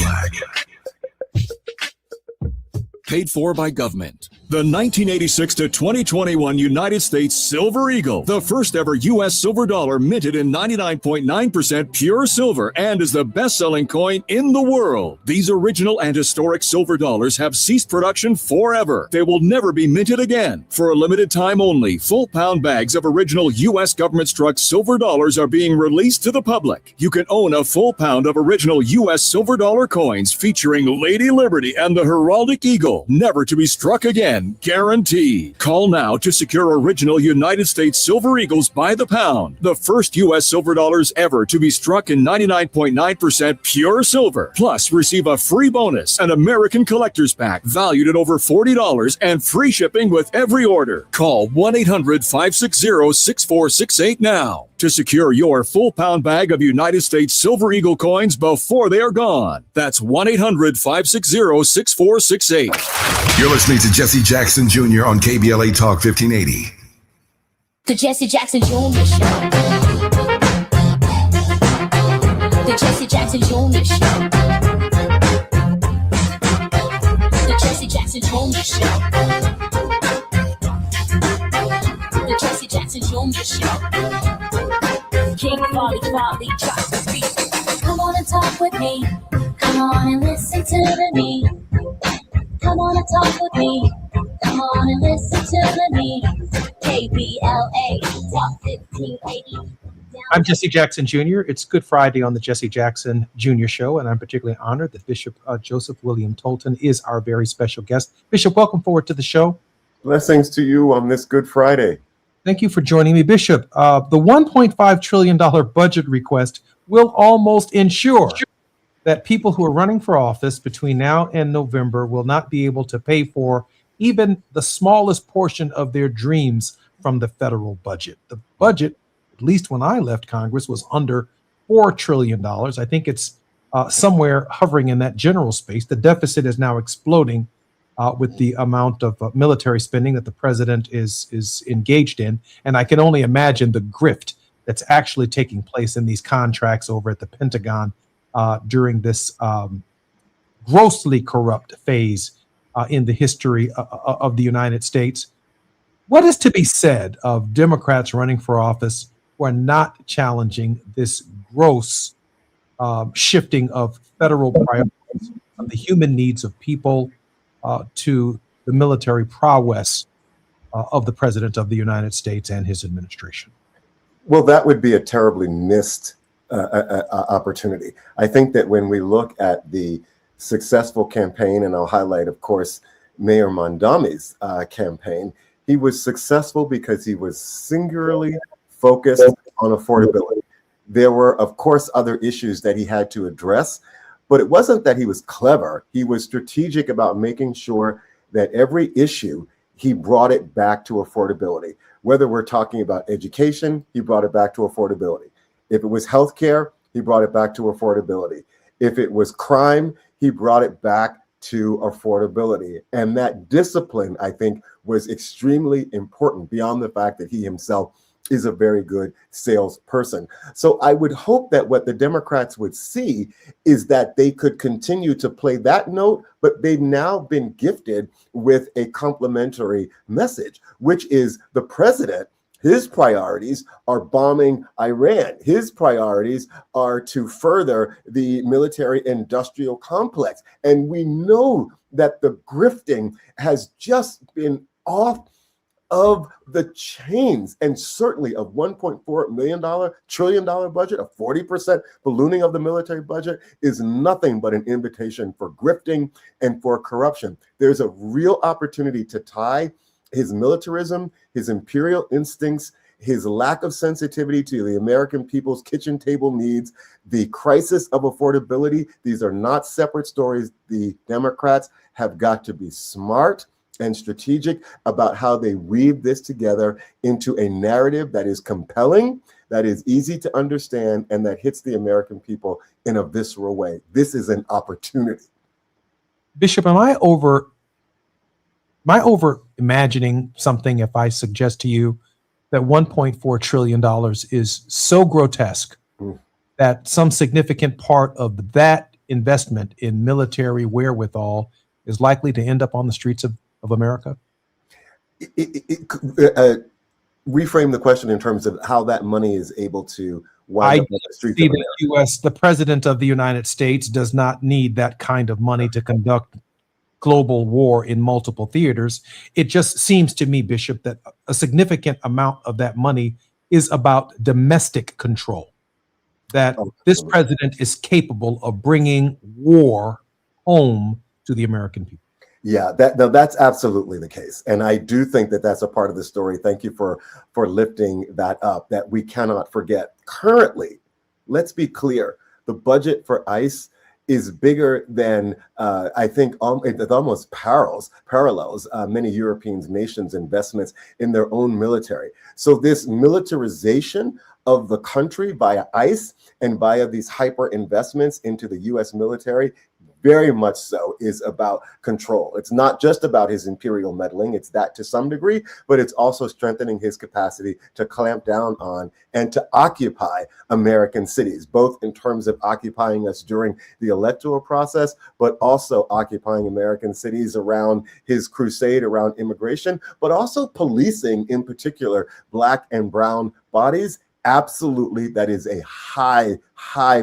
Speaker 5: Paid for by government. The 1986 to 2021 United States Silver Eagle, the first ever U.S. silver dollar minted in 99.9% pure silver and is the best-selling coin in the world. These original and historic silver dollars have ceased production forever. They will never be minted again. For a limited time only, full pound bags of original U.S. government-struck silver dollars are being released to the public. You can own a full pound of original U.S. silver dollar coins featuring Lady Liberty and the heraldic eagle, never to be struck again. Guarantee. Call now to secure original United States Silver Eagles by the pound. The first U.S. silver dollars ever to be struck in 99.9% pure silver. Plus, receive a free bonus, an American Collector's Pack valued at over $40 and free shipping with every order. Call 1-800-560-6468 now to secure your full pound bag of United States Silver Eagle coins before they are gone. That's 1-800-560-6468.
Speaker 7: You're listening to Jesse Jackson Jr. on KBLA Talk 1580.
Speaker 1: The Jesse Jackson Jr. Show. The Jesse Jackson Jr. Show. The Jesse Jackson Jr. Show. The Jesse Jackson Jr. Show. King Volley drops the beat. Come on and talk with me. Come on and listen to me. Come on and talk with me. Come on and listen to me. KBLA Talk 1580.
Speaker 2: I'm Jesse Jackson Jr. It's Good Friday on the Jesse Jackson Jr. Show, and I'm particularly honored that Bishop Joseph William Tolton is our very special guest. Bishop, welcome forward to the show.
Speaker 3: Blessings to you on this Good Friday.
Speaker 2: Thank you for joining me, Bishop. The $1.5 trillion budget request will almost ensure that people who are running for office between now and November will not be able to pay for even the smallest portion of their dreams from the federal budget. The budget, at least when I left Congress, was under $4 trillion. I think it's somewhere hovering in that general space. The deficit is now exploding with the amount of military spending that the president is engaged in. And I can only imagine the grift that's actually taking place in these contracts over at the Pentagon during this grossly corrupt phase in the history of the United States. What is to be said of Democrats running for office who are not challenging this gross shifting of federal priorities from the human needs of people to the military prowess of the President of the United States and his administration?
Speaker 3: Well, that would be a terribly missed opportunity. I think that when we look at the successful campaign, and I'll highlight, of course, Mayor Mondami's campaign, he was successful because he was singularly focused on affordability. There were, of course, other issues that he had to address, but it wasn't that he was clever. He was strategic about making sure that every issue, he brought it back to affordability. Whether we're talking about education, he brought it back to affordability. If it was healthcare, he brought it back to affordability. If it was crime, he brought it back to affordability. And that discipline, I think, was extremely important beyond the fact that he himself is a very good salesperson. So I would hope that what the Democrats would see is that they could continue to play that note, but they've now been gifted with a complementary message, which is the president. His priorities are bombing Iran. His priorities are to further the military-industrial complex. And we know that the grifting has just been off of the chains, and certainly a $1.4 trillion budget, a 40% ballooning of the military budget is nothing but an invitation for grifting and for corruption. There's a real opportunity to tie his militarism, his imperial instincts, his lack of sensitivity to the American people's kitchen table needs, the crisis of affordability. These are not separate stories. The Democrats have got to be smart and strategic about how they weave this together into a narrative that is compelling, that is easy to understand, and that hits the American people in a visceral way. This is an opportunity.
Speaker 2: Bishop, am I over imagining something if I suggest to you that $1.4 trillion is so grotesque that some significant part of that investment in military wherewithal is likely to end up on the streets of America?
Speaker 3: Reframe the question in terms of how that money is able to wind up on the streets of America.
Speaker 2: The president of the United States does not need that kind of money to conduct global war in multiple theaters. It just seems to me, Bishop, that a significant amount of that money is about domestic control, that this president is capable of bringing war home to the American people.
Speaker 3: Yeah, that's absolutely the case. And I do think that that's a part of the story. Thank you for lifting that up, that we cannot forget. Currently, let's be clear, the budget for ICE is bigger than I think it almost parallels many European nations' investments in their own military. So this militarization of the country via ICE and via these hyper investments into the U.S. military very much so is about control. It's not just about his imperial meddling. It's that to some degree, but it's also strengthening his capacity to clamp down on and to occupy American cities, both in terms of occupying us during the electoral process, but also occupying American cities around his crusade around immigration, but also policing, in particular, Black and brown bodies. Absolutely, that is a high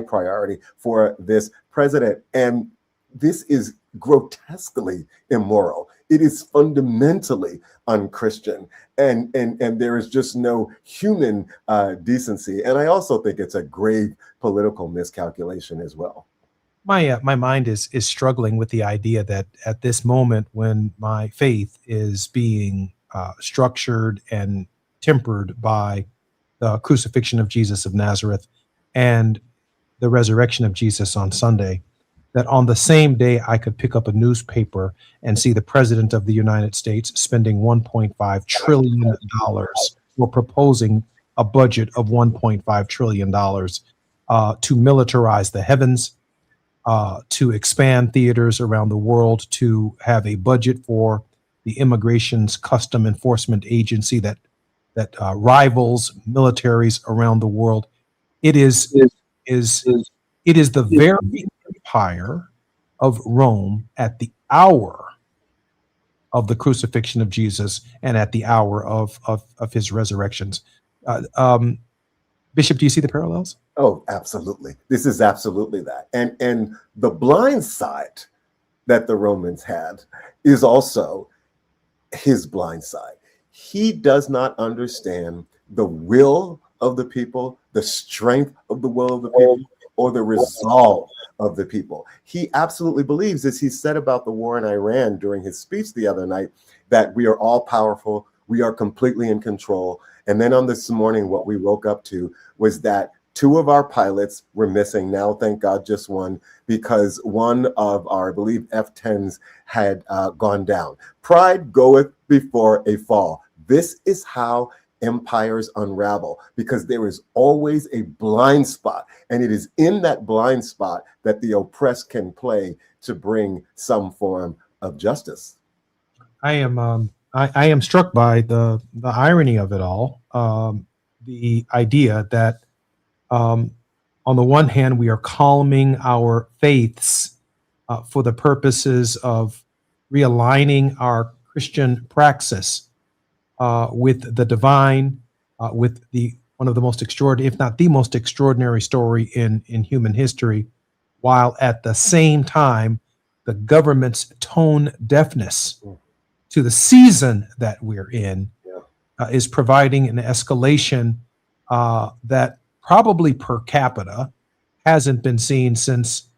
Speaker 3: priority for this president. And this is grotesquely immoral. It is fundamentally unchristian, and there is just no human decency. And I also think it's a grave political miscalculation as well.
Speaker 2: My mind is struggling with the idea that at this moment, when my faith is being structured and tempered by the crucifixion of Jesus of Nazareth and the resurrection of Jesus on Sunday, that on the same day I could pick up a newspaper and see the president of the United States spending $1.5 trillion or proposing a budget of $1.5 trillion to militarize the heavens, to expand theaters around the world, to have a budget for the Immigration's Custom Enforcement Agency that rivals militaries around the world. It is the very empire of Rome at the hour of the crucifixion of Jesus and at the hour of his resurrections. Bishop, do you see the parallels?
Speaker 3: Oh, absolutely. This is absolutely that. And the blind side that the Romans had is also his blind side. He does not understand the will of the people, the strength of the will of the people, or the resolve of the people. He absolutely believes, as he said about the war in Iran during his speech the other night, that we are all powerful, we are completely in control. And then on this morning, what we woke up to was that 2 of our pilots were missing. Now, thank God, just 1, because one of our, I believe, F-10s had gone down. Pride goeth before a fall. This is how empires unravel, because there is always a blind spot, and it is in that blind spot that the oppressed can play to bring some form of justice.
Speaker 2: I am struck by the irony of it all. The idea that on the one hand, we are calming our faiths for the purposes of realigning our Christian praxis with the divine, with one of the most extraordinary, if not the most extraordinary story in human history, while at the same time, the government's tone deafness to the season that we're in is providing an escalation that probably per capita hasn't been seen since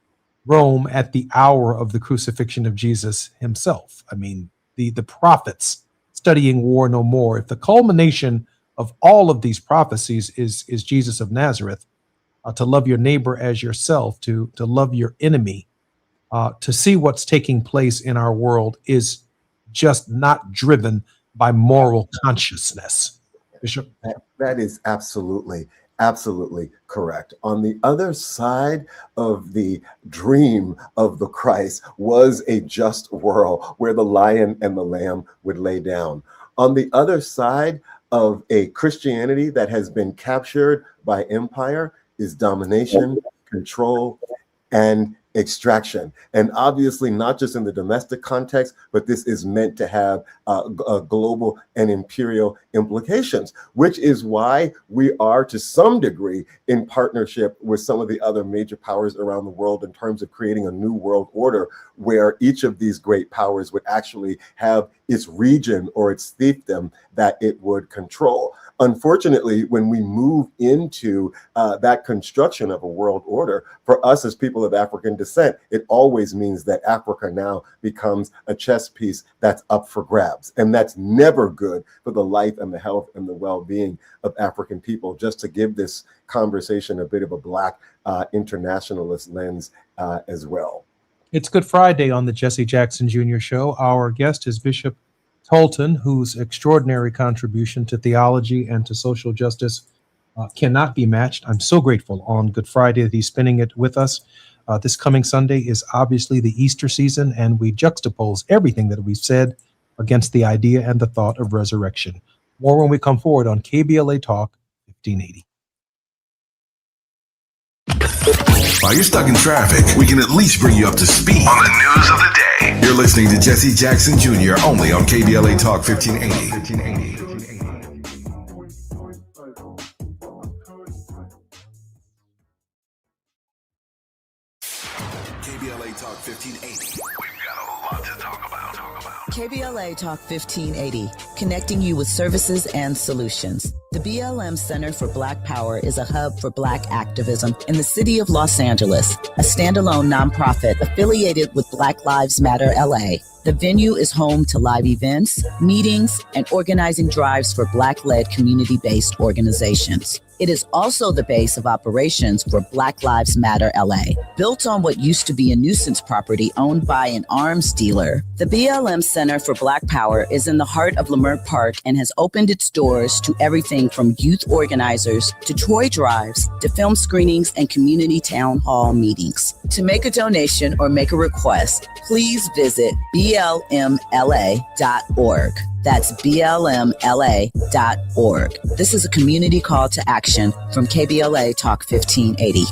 Speaker 2: Rome at the hour of the crucifixion of Jesus himself. I mean, the prophets studying war no more. If the culmination of all of these prophecies is Jesus of Nazareth. To love your neighbor as yourself, to love your enemy, to see what's taking place in our world is just not driven by moral consciousness. Bishop?
Speaker 3: That is absolutely correct. On the other side of the dream of the Christ was a just world where the lion and the lamb would lay down. On the other side of a Christianity that has been captured by empire is domination, control, and extraction. And obviously not just in the domestic context, but this is meant to have global and imperial implications, which is why we are to some degree in partnership with some of the other major powers around the world in terms of creating a new world order where each of these great powers would actually have its region or its fiefdom that it would control. Unfortunately, when we move into that construction of a world order, for us as people of African descent, it always means that Africa now becomes a chess piece that's up for grabs. And that's never good for the life and the health and the well-being of African people. Just to give this conversation a bit of a Black internationalist lens as well.
Speaker 2: It's Good Friday on the Jesse Jackson Jr. Show. Our guest is Bishop Tolton, whose extraordinary contribution to theology and to social justice cannot be matched. I'm so grateful on Good Friday that he's spending it with us. This coming Sunday is obviously the Easter season, and we juxtapose everything that we've said against the idea and the thought of resurrection. More when we come forward on KBLA Talk 1580.
Speaker 7: While you're stuck in traffic, we can at least bring you up to speed on the news of the day. You're listening to Jesse Jackson Jr. only on KBLA Talk 1580. KBLA Talk 1580. We've got a lot to talk about.
Speaker 8: KBLA Talk 1580, connecting you with services and solutions. The BLM Center for Black Power is a hub for Black activism in the city of Los Angeles, a standalone nonprofit affiliated with Black Lives Matter LA. The venue is home to live events, meetings, and organizing drives for Black-led community-based organizations. It is also the base of operations for Black Lives Matter LA. Built on what used to be a nuisance property owned by an arms dealer, the BLM Center for Black Power is in the heart of Leimert Park and has opened its doors to everything from youth organizers to toy drives to film screenings and community town hall meetings. To make a donation or make a request, please visit blmla.org. That's blmla.org. This is a community call to action from KBLA Talk 1580.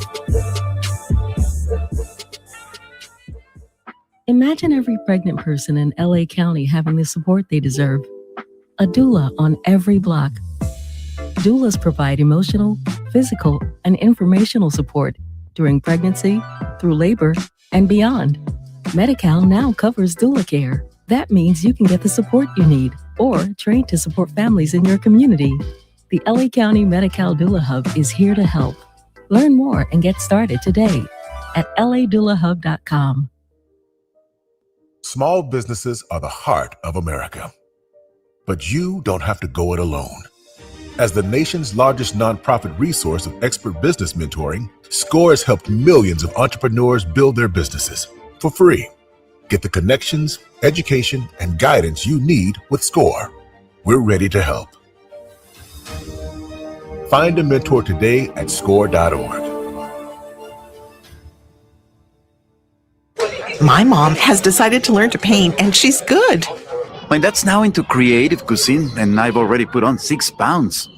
Speaker 17: Imagine every pregnant person in LA County having the support they deserve. A doula on every block. Doulas provide emotional, physical, and informational support during pregnancy, through labor, and beyond. Medi-Cal now covers doula care. That means you can get the support you need or train to support families in your community. The LA County Medi-Cal Doula Hub is here to help. Learn more and get started today at ladoulahub.com.
Speaker 18: Small businesses are the heart of America. But you don't have to go it alone. As the nation's largest nonprofit resource of expert business mentoring, SCORE has helped millions of entrepreneurs build their businesses for free. Get the connections, education, and guidance you need with SCORE. We're ready to help. Find a mentor today at score.org.
Speaker 19: My mom has decided to learn to paint, and she's good.
Speaker 20: My dad's now into creative cuisine, and I've already put on 6 pounds.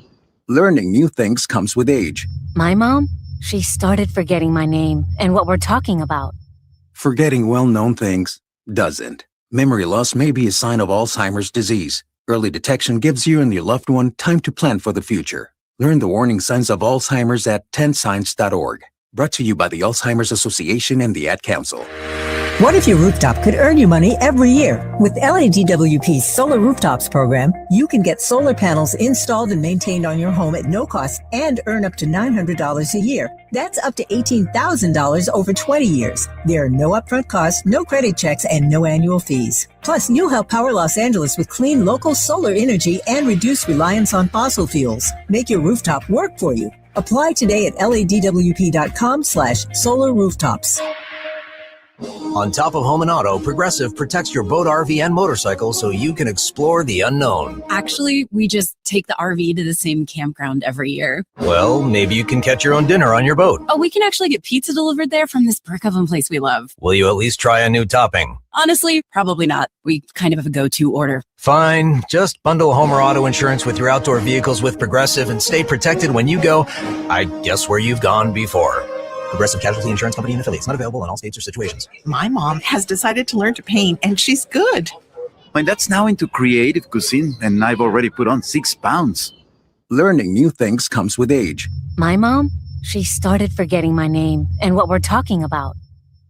Speaker 26: Learning new things comes with age.
Speaker 27: My mom, she started forgetting my name and what we're talking about.
Speaker 26: Forgetting well-known things doesn't. Memory loss may be a sign of Alzheimer's disease. Early detection gives you and your loved one time to plan for the future. Learn the warning signs of Alzheimer's at 10signs.org. Brought to you by the Alzheimer's Association and the Ad Council.
Speaker 9: What if your rooftop could earn you money every year? With LADWP's Solar Rooftops program, you can get solar panels installed and maintained on your home at no cost and earn up to $900 a year. That's up to $18,000 over 20 years. There are no upfront costs, no credit checks, and no annual fees. Plus, you'll help power Los Angeles with clean local solar energy and reduce reliance on fossil fuels. Make your rooftop work for you. Apply today at ladwp.com/solar rooftops.
Speaker 10: On top of home and auto, Progressive protects your boat, RV, and motorcycle so you can explore the unknown.
Speaker 12: Actually, we just take the RV to the same campground every year.
Speaker 10: Well, maybe you can catch your own dinner on your boat.
Speaker 12: Oh, we can actually get pizza delivered there from this brick oven place we love.
Speaker 10: Will you at least try a new topping?
Speaker 12: Honestly, probably not. We kind of have a go-to order.
Speaker 10: Fine. Just bundle home or auto insurance with your outdoor vehicles with Progressive and stay protected when you go, I guess, where you've gone before. Progressive Casualty Insurance Company and affiliates. Not available in all states or situations.
Speaker 19: My mom has decided to learn to paint, and she's good.
Speaker 20: My dad's now into creative cuisine, and I've already put on 6 pounds.
Speaker 26: Learning new things comes with age.
Speaker 27: My mom, she started forgetting my name and what we're talking about.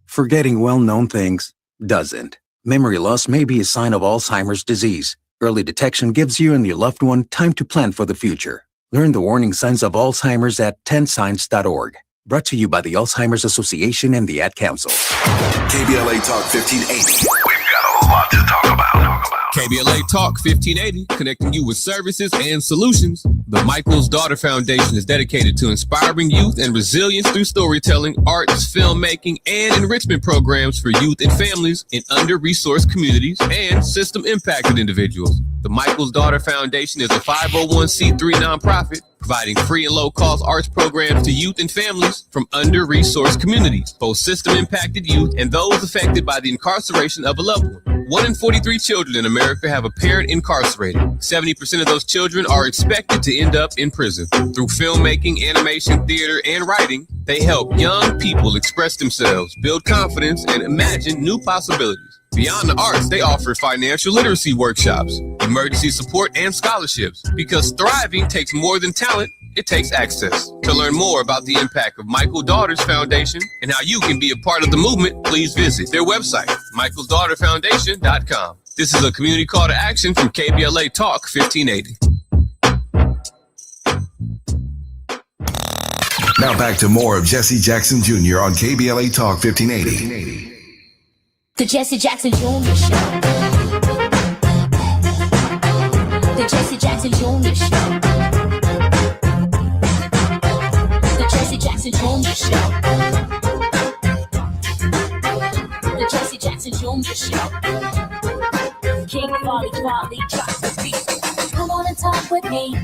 Speaker 26: Forgetting well-known things doesn't. Memory loss may be a sign of Alzheimer's disease. Early detection gives you and your loved one time to plan for the future. Learn the warning signs of Alzheimer's at 10signs.org. Brought to you by the Alzheimer's Association and the Ad Council.
Speaker 7: KBLA Talk 1580. We've got a lot to talk about.
Speaker 13: KBLA Talk 1580, connecting you with services and solutions. The Michael's Daughter Foundation is dedicated to inspiring youth and resilience through storytelling, arts, filmmaking, and enrichment programs for youth and families in under-resourced communities and system-impacted individuals. The Michael's Daughter Foundation is a 501c3 nonprofit providing free and low-cost arts programs to youth and families from under-resourced communities, both system-impacted youth and those affected by the incarceration of a loved one. 1 in 43 children in America have a parent incarcerated. 70% of those children are expected to end up in prison. Through filmmaking, animation, theater, and writing, they help young people express themselves, build confidence, and imagine new possibilities. Beyond the arts, they offer financial literacy workshops, emergency support, and scholarships. Because thriving takes more than talent, it takes access. To learn more about the impact of Michael Daughters Foundation and how you can be a part of the movement, please visit their website, michaelsdaughterfoundation.com. This is a community call to action from KBLA Talk 1580.
Speaker 7: Now back to more of Jesse Jackson Jr. on KBLA Talk 1580.
Speaker 1: The Jesse Jackson Jr. Show. The Jesse Jackson Jr. Show. The Jesse Jackson Jr. Show. The Jesse Jackson Jr. Show. King Volley, drop the beat. Come on and talk with me.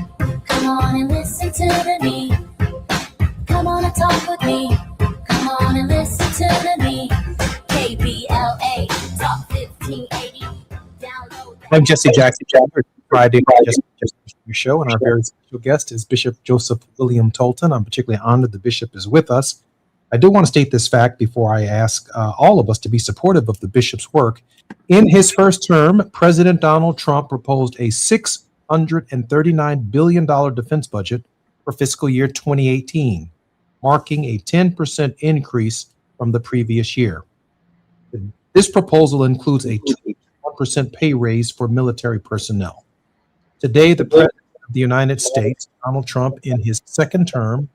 Speaker 1: Come on and listen to me. Come on and talk with me. Come on and listen to me. KBLA Talk 1580. Download.
Speaker 2: I'm Jesse Jackson Jr. Friday Jesse Jackson Show, and our very special guest is Bishop Joseph William Tolton. I'm particularly honored the bishop is with us. I do want to state this fact before I ask all of us to be supportive of the bishop's work. In his first term, President Donald Trump proposed a $639 billion defense budget for fiscal year 2018, marking a 10% increase from the previous year. This proposal includes a 2% pay raise for military personnel. Today, the President of the United States, Donald Trump, in his second term,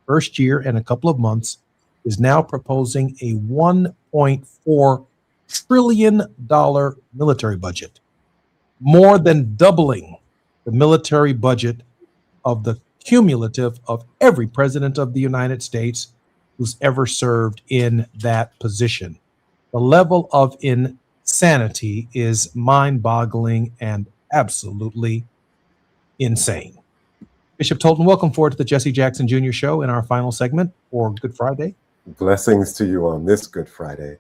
Speaker 2: first year and a couple of months, is now proposing a $1.4 trillion military budget, more than doubling the military budget of the cumulative of every president of the United States who's ever served in that position. The level of insanity is mind-boggling and absolutely insane. Bishop Tolton, welcome forward to the Jesse Jackson Jr. Show in our final segment for Good Friday.
Speaker 3: Blessings to you on this Good Friday.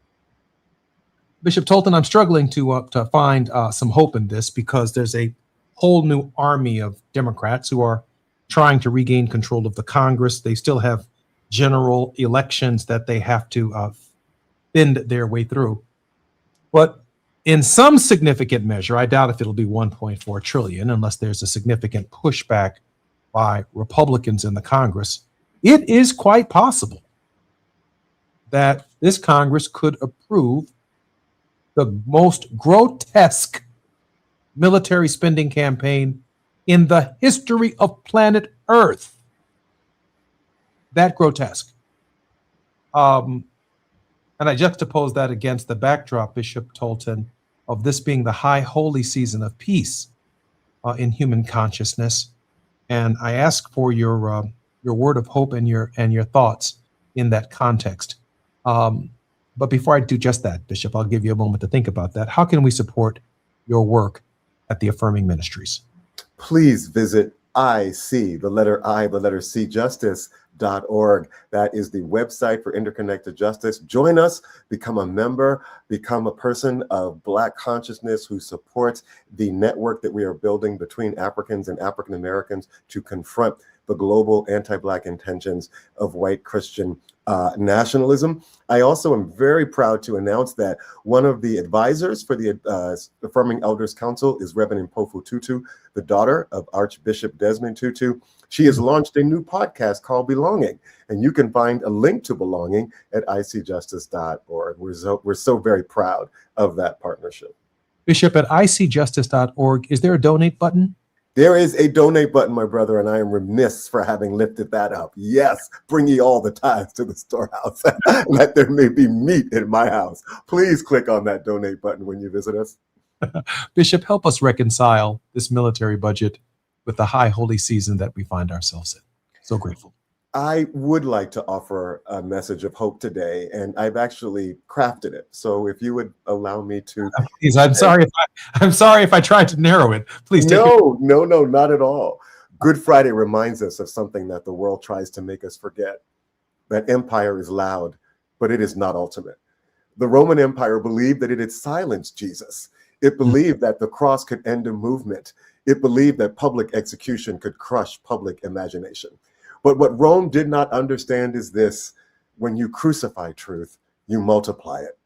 Speaker 2: Bishop Tolton, I'm struggling to find some hope in this because there's a whole new army of Democrats who are trying to regain control of the Congress. They still have general elections that they have to bend their way through. But in some significant measure, I doubt if it'll be 1.4 trillion unless there's a significant pushback by Republicans in the Congress. It is quite possible that this Congress could approve the most grotesque military spending campaign in the history of planet Earth. That grotesque. And I juxtapose that against the backdrop, Bishop Tolton, of this being the high holy season of peace in human consciousness. And I ask for your word of hope and your thoughts in that context. But before I do just that, Bishop, I'll give you a moment to think about that. How can we support your work at the Affirming Ministries?
Speaker 3: Please visit IC, the letter I, the letter C, justice.org. That is the website for Interconnected Justice. Join us, become a member, become a person of Black consciousness who supports the network that we are building between Africans and African Americans to confront the global anti-Black intentions of white Christian nationalism. I also am very proud to announce that one of the advisors for the Affirming Elders Council is Reverend Mpofu Tutu, the daughter of Archbishop Desmond Tutu. She has launched a new podcast called Belonging, and you can find a link to Belonging at icjustice.org. We're so very proud of that partnership.
Speaker 2: Bishop, at icjustice.org, is there a donate button?
Speaker 3: There is a donate button, my brother, and I am remiss for having lifted that up. Yes, bring ye all the tithes to the storehouse, that there may be meat in my house. Please click on that donate button when you visit us.
Speaker 2: Bishop, help us reconcile this military budget with the high holy season that we find ourselves in. So grateful.
Speaker 3: I would like to offer a message of hope today, and I've actually crafted it. So if you would allow me to.
Speaker 2: Please, I'm sorry if I tried to narrow it. Please take
Speaker 3: No, not at all. Good Friday reminds us of something that the world tries to make us forget. That empire is loud, but it is not ultimate. The Roman Empire believed that it had silenced Jesus. It believed that the cross could end a movement. It believed that public execution could crush public imagination. But what Rome did not understand is this: when you crucify truth, you multiply it.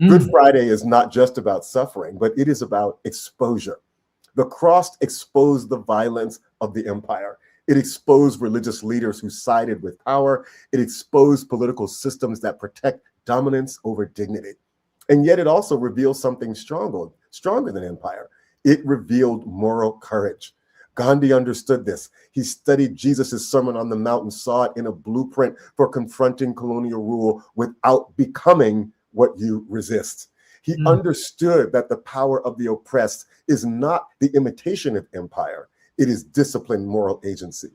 Speaker 3: Good Friday is not just about suffering, but it is about exposure. The cross exposed the violence of the empire. It exposed religious leaders who sided with power. It exposed political systems that protect dominance over dignity. And yet it also reveals something stronger than empire. It revealed moral courage. Gandhi understood this. He studied Jesus' Sermon on the Mount and saw it in a blueprint for confronting colonial rule without becoming what you resist. He understood that the power of the oppressed is not the imitation of empire. It is disciplined moral agency.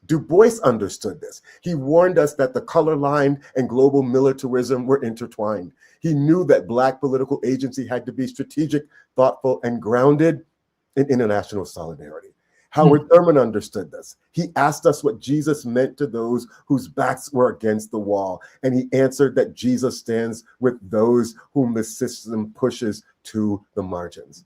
Speaker 3: Du Bois understood this. He warned us that the color line and global militarism were intertwined. He knew that Black political agency had to be strategic, thoughtful, and grounded in international solidarity. Howard Thurman understood this. He asked us what Jesus meant to those whose backs were against the wall, and he answered that Jesus stands with those whom the system pushes to the margins.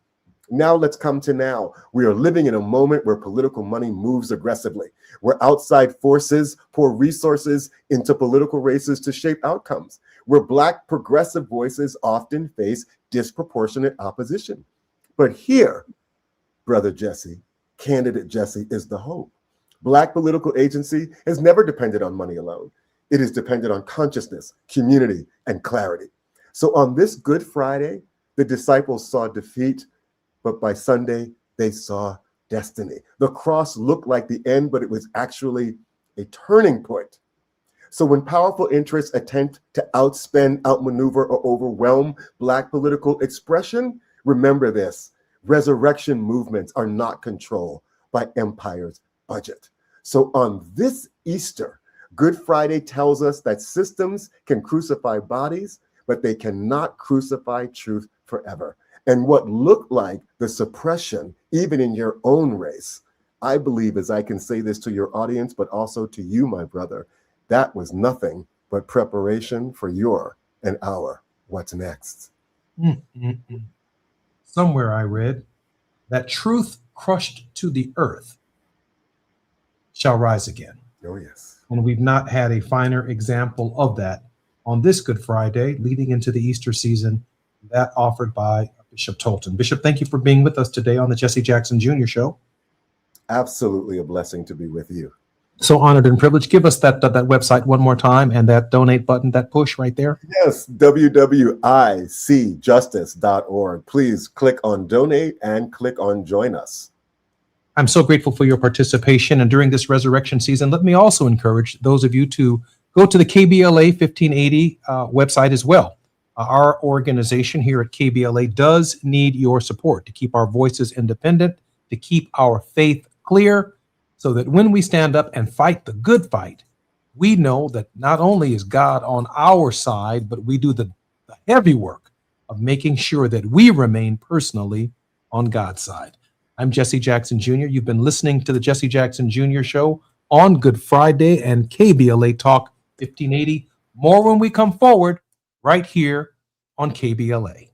Speaker 3: Now let's come to now. We are living in a moment where political money moves aggressively, where outside forces pour resources into political races to shape outcomes, where Black progressive voices often face disproportionate opposition. But here, Brother Jesse, Candidate Jesse, is the hope. Black political agency has never depended on money alone. It is dependent on consciousness, community, and clarity. So on this Good Friday, the disciples saw defeat, but by Sunday, they saw destiny. The cross looked like the end, but it was actually a turning point. So when powerful interests attempt to outspend, outmaneuver, or overwhelm Black political expression, remember this: resurrection movements are not controlled by empire's budget. So on this Easter, Good Friday tells us that systems can crucify bodies, but they cannot crucify truth forever. And what looked like the suppression, even in your own race, I believe, as I can say this to your audience, but also to you, my brother, that was nothing but preparation for your and our what's next.
Speaker 2: Somewhere I read that truth crushed to the earth shall rise again.
Speaker 3: Oh, yes.
Speaker 2: And we've not had a finer example of that on this Good Friday, leading into the Easter season, that offered by Bishop Tolton. Bishop, thank you for being with us today on the Jesse Jackson Jr. Show.
Speaker 3: Absolutely a blessing to be with you.
Speaker 2: So honored and privileged. Give us that website one more time and that donate button, that push right there.
Speaker 3: Yes, wwicjustice.org. Please click on donate and click on join us.
Speaker 2: I'm so grateful for your participation. And during this resurrection season, let me also encourage those of you to go to the KBLA 1580 website as well. Our organization here at KBLA does need your support to keep our voices independent, to keep our faith clear, so that when we stand up and fight the good fight, we know that not only is God on our side, but we do the heavy work of making sure that we remain personally on God's side. I'm Jesse Jackson Jr. You've been listening to the Jesse Jackson Jr. Show on Good Friday and KBLA Talk 1580. More when we come forward right here on KBLA.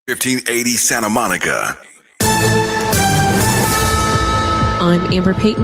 Speaker 7: 1580 Santa Monica.
Speaker 11: I'm Amber Payton.